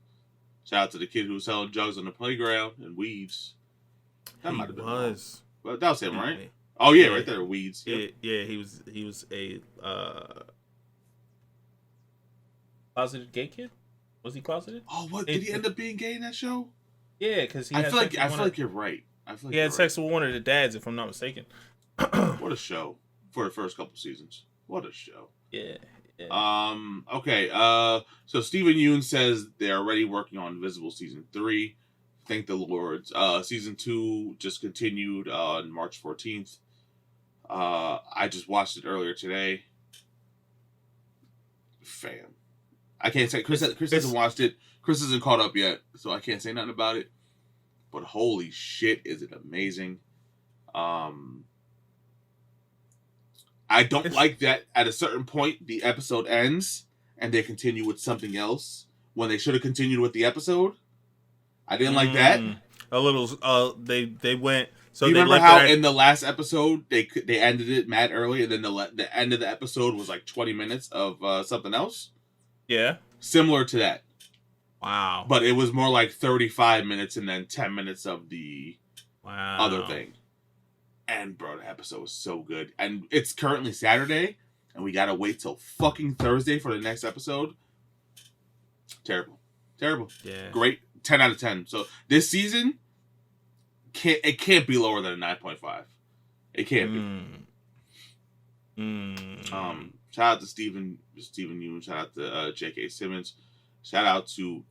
Shout out to the kid who was selling drugs on the playground and weeds. That might have been wrong. Well, that was him, right? Oh yeah, right there, weeds. Yep. Yeah, he was a closeted gay kid. Was he closeted? Oh, what did he end up being gay in that show? Yeah, because I feel like you're right. He had sex with one of the dads, if I'm not mistaken. What a show for the first couple seasons. What a show. Yeah. Okay. So Stephen Yoon says they're already working on Invisible season 3. Thank the Lord. Season 2 just continued on March 14th. I just watched it earlier today. Fam. I can't say Chris hasn't watched it. Chris isn't caught up yet, so I can't say nothing about it. But holy shit, is it amazing. I don't like that at a certain point the episode ends and they continue with something else when they should have continued with the episode. I didn't like that. A little. They went. So you they remember how in the last episode they ended it mad early, and then the end of the episode was like 20 minutes of something else. Yeah. Similar to that. Wow. But it was more like 35 minutes and then 10 minutes of the other thing. And bro, the episode was so good. And it's currently Saturday, and we gotta wait till fucking Thursday for the next episode. Terrible. Yeah. Great. 10 out of 10. So this season can't be lower than a 9.5. It can't be. Shout out to Stephen Yoon. Shout out to J.K. Simmons. Shout out to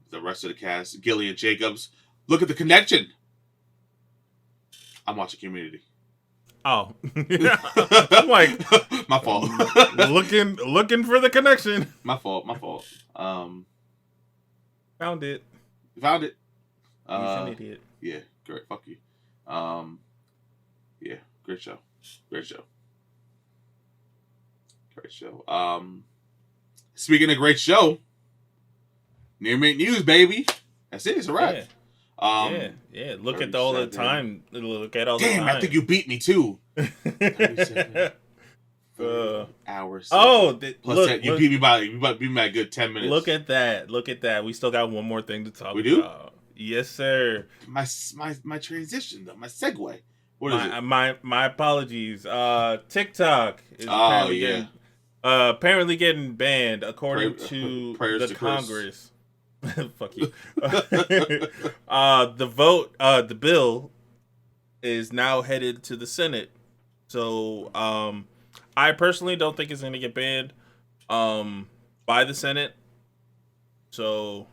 the rest of the cast. Gillian Jacobs. Look at the connection. I'm watching Community. Oh. I'm like, my fault. looking for the connection. My fault. Found it. Found it. He's an idiot. Yeah, great. Fuck you. Yeah, great show. Speaking of great show, Near Mint News, baby. That's it. It's a wrap. Yeah. Look at all the time. Look at all the time. Damn, I think you beat me too. 37 hours. Oh, you beat me by a good 10 minutes. Look at that. We still got one more thing to talk about. We do? Yes, sir. My transition though, my segue. What is it? My apologies. TikTok is apparently getting banned according to the Congress. Fuck you. The bill is now headed to the Senate. So I personally don't think it's gonna get banned by the Senate. So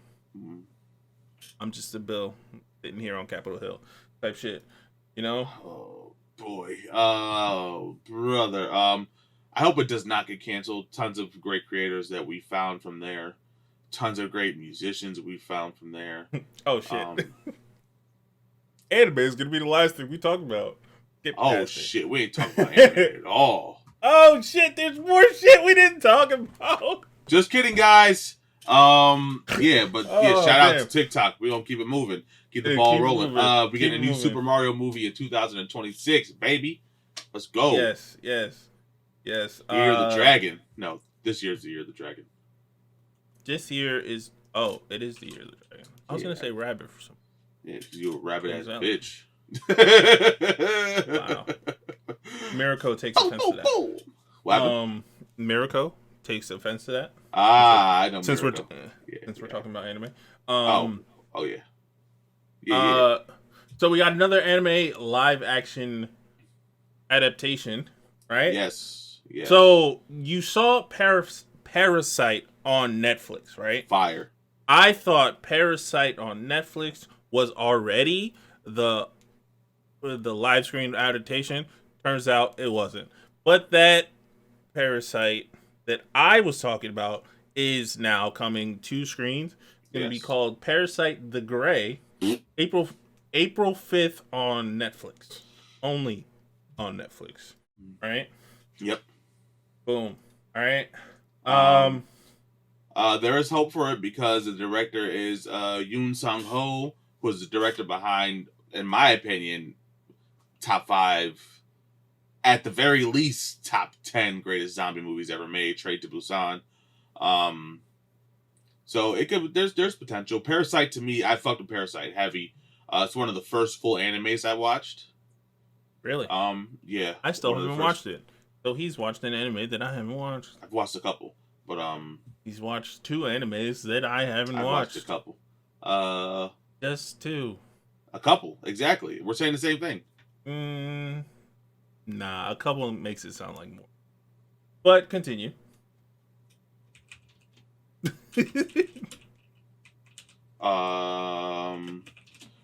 I'm just a bill sitting here on Capitol Hill type shit. You know? Oh boy. Oh brother. I hope it does not get canceled. Tons of great creators that we found from there. Tons of great musicians we found from there. Oh shit. Anime is gonna be the last thing we talk about. Shit, we ain't talking about anime at all. Oh shit, there's more shit we didn't talk about. Just kidding, guys. Yeah, but Oh, shout out to damn. TikTok. We're gonna keep it moving. Keep the Yeah, ball keep it rolling. moving. We Keep get a it new moving. Super Mario movie in 2026, baby. Let's go. Yes. Year of the Dragon. No, this year's the Year of the Dragon. This year is. Oh, it is the year of the dragon. I was gonna say rabbit for some. Yeah, you a rabbit ass Exactly. bitch. Wow. Mirko takes offense to that. What happened? Mirko takes offense to that. I know. Since we're Mirko. we're talking about anime. Oh yeah. Yeah. So we got another anime live action adaptation, right? Yes. So you saw Parasyte on Netflix, right? Fire. I thought Parasyte on Netflix was already the live screen adaptation. Turns out it wasn't. But that Parasyte that I was talking about is now coming to screens. It's going to be called Parasyte the Gray. April 5th on Netflix. Only on Netflix. Right? Yep. Boom. All right. There is hope for it because the director is Yoon Sang-ho, who is the director behind, in my opinion, top 5, at the very least, top 10 greatest zombie movies ever made. Train to Busan. So it could. There's potential. Parasyte, to me, I fucked with Parasyte heavy. It's one of the first full animes I watched. Really? Yeah. I still haven't watched it. So he's watched an anime that I haven't watched. I've watched a couple, but he's watched 2 animes that I haven't watched. I've watched a couple. Just 2. A couple, exactly. We're saying the same thing. Nah, a couple makes it sound like more. But continue.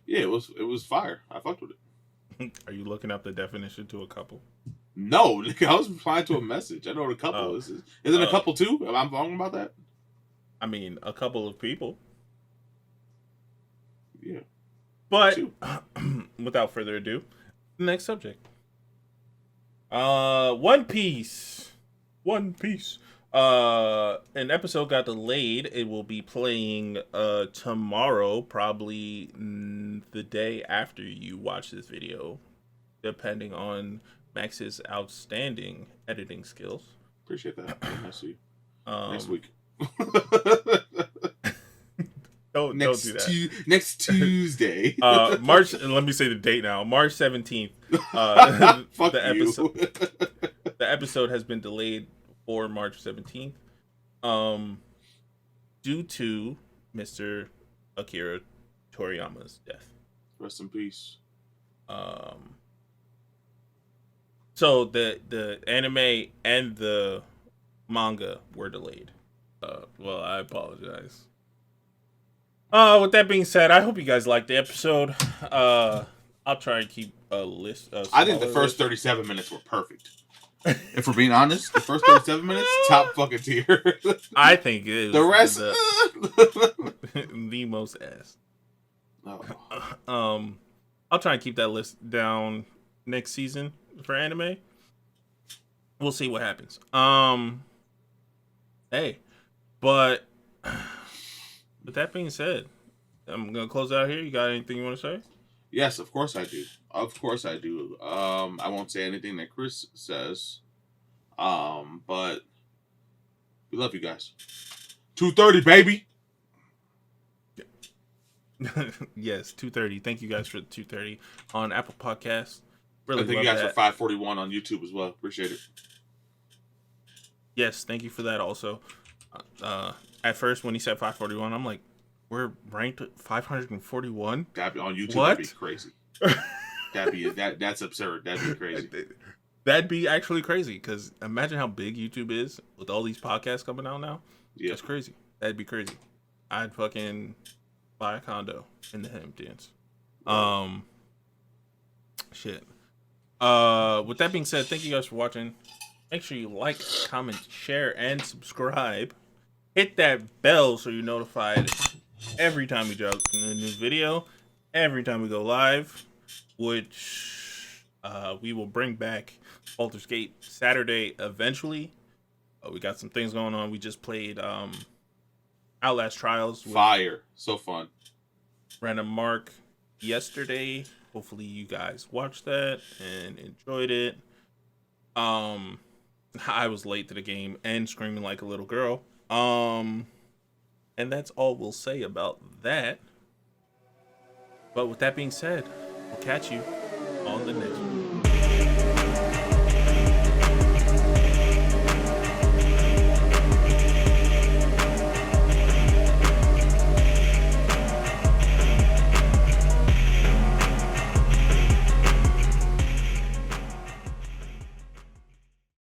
Yeah, it was fire. I fucked with it. Are you looking up the definition to a couple? No, I was replying to a message. I know what a couple is. Isn't a couple too? Am I wrong about that? I mean, a couple of people. Yeah. But without further ado, next subject. One Piece. An episode got delayed. It will be playing tomorrow, probably the day after you watch this video, depending on Max's outstanding editing skills. Appreciate that. I'll see you next week. Don't do that. Next Tuesday. March. Let me say the date now. March 17th. Fuck the you. The episode has been delayed for March 17th, due to Mr. Akira Toriyama's death. Rest in peace. So the anime and the manga were delayed. Well, I apologize. With that being said, I hope you guys liked the episode. I'll try and keep a list. I think the first 37 minutes were perfect. If we're being honest, the first 37 minutes, top fucking tier. I think it is. The rest, the most ass. Oh. I'll try and keep that list down next season for anime. We'll see what happens. Hey, but with that being said, I'm gonna close out here. You got anything you want to say? Yes, of course I do. I won't say anything that Chris says. But we love you guys. 2:30, baby. Yes, 2:30. Thank you guys for 2:30 on Apple Podcasts. Really, thank you guys for 541 on YouTube as well. Appreciate it. Yes, thank you for that also. At first, when he said 541, I'm like, we're ranked 541? That'd be on YouTube. What? That'd be crazy. That's absurd. That'd be crazy. That'd be actually crazy, because imagine how big YouTube is with all these podcasts coming out now. Yeah. That's crazy. That'd be crazy. I'd fucking buy a condo in the Hamptons. Shit. With that being said, thank you guys for watching. Make sure you like, comment, share, and subscribe. Hit that bell so you're notified every time we drop a new video, every time we go live, which we will bring back Baldur's Gate Saturday eventually. We got some things going on. We just played Outlast Trials with Fire. So fun. Random Mark yesterday. Hopefully you guys watched that and enjoyed it. I was late to the game and screaming like a little girl. And that's all we'll say about that. But with that being said, we'll catch you on the next one.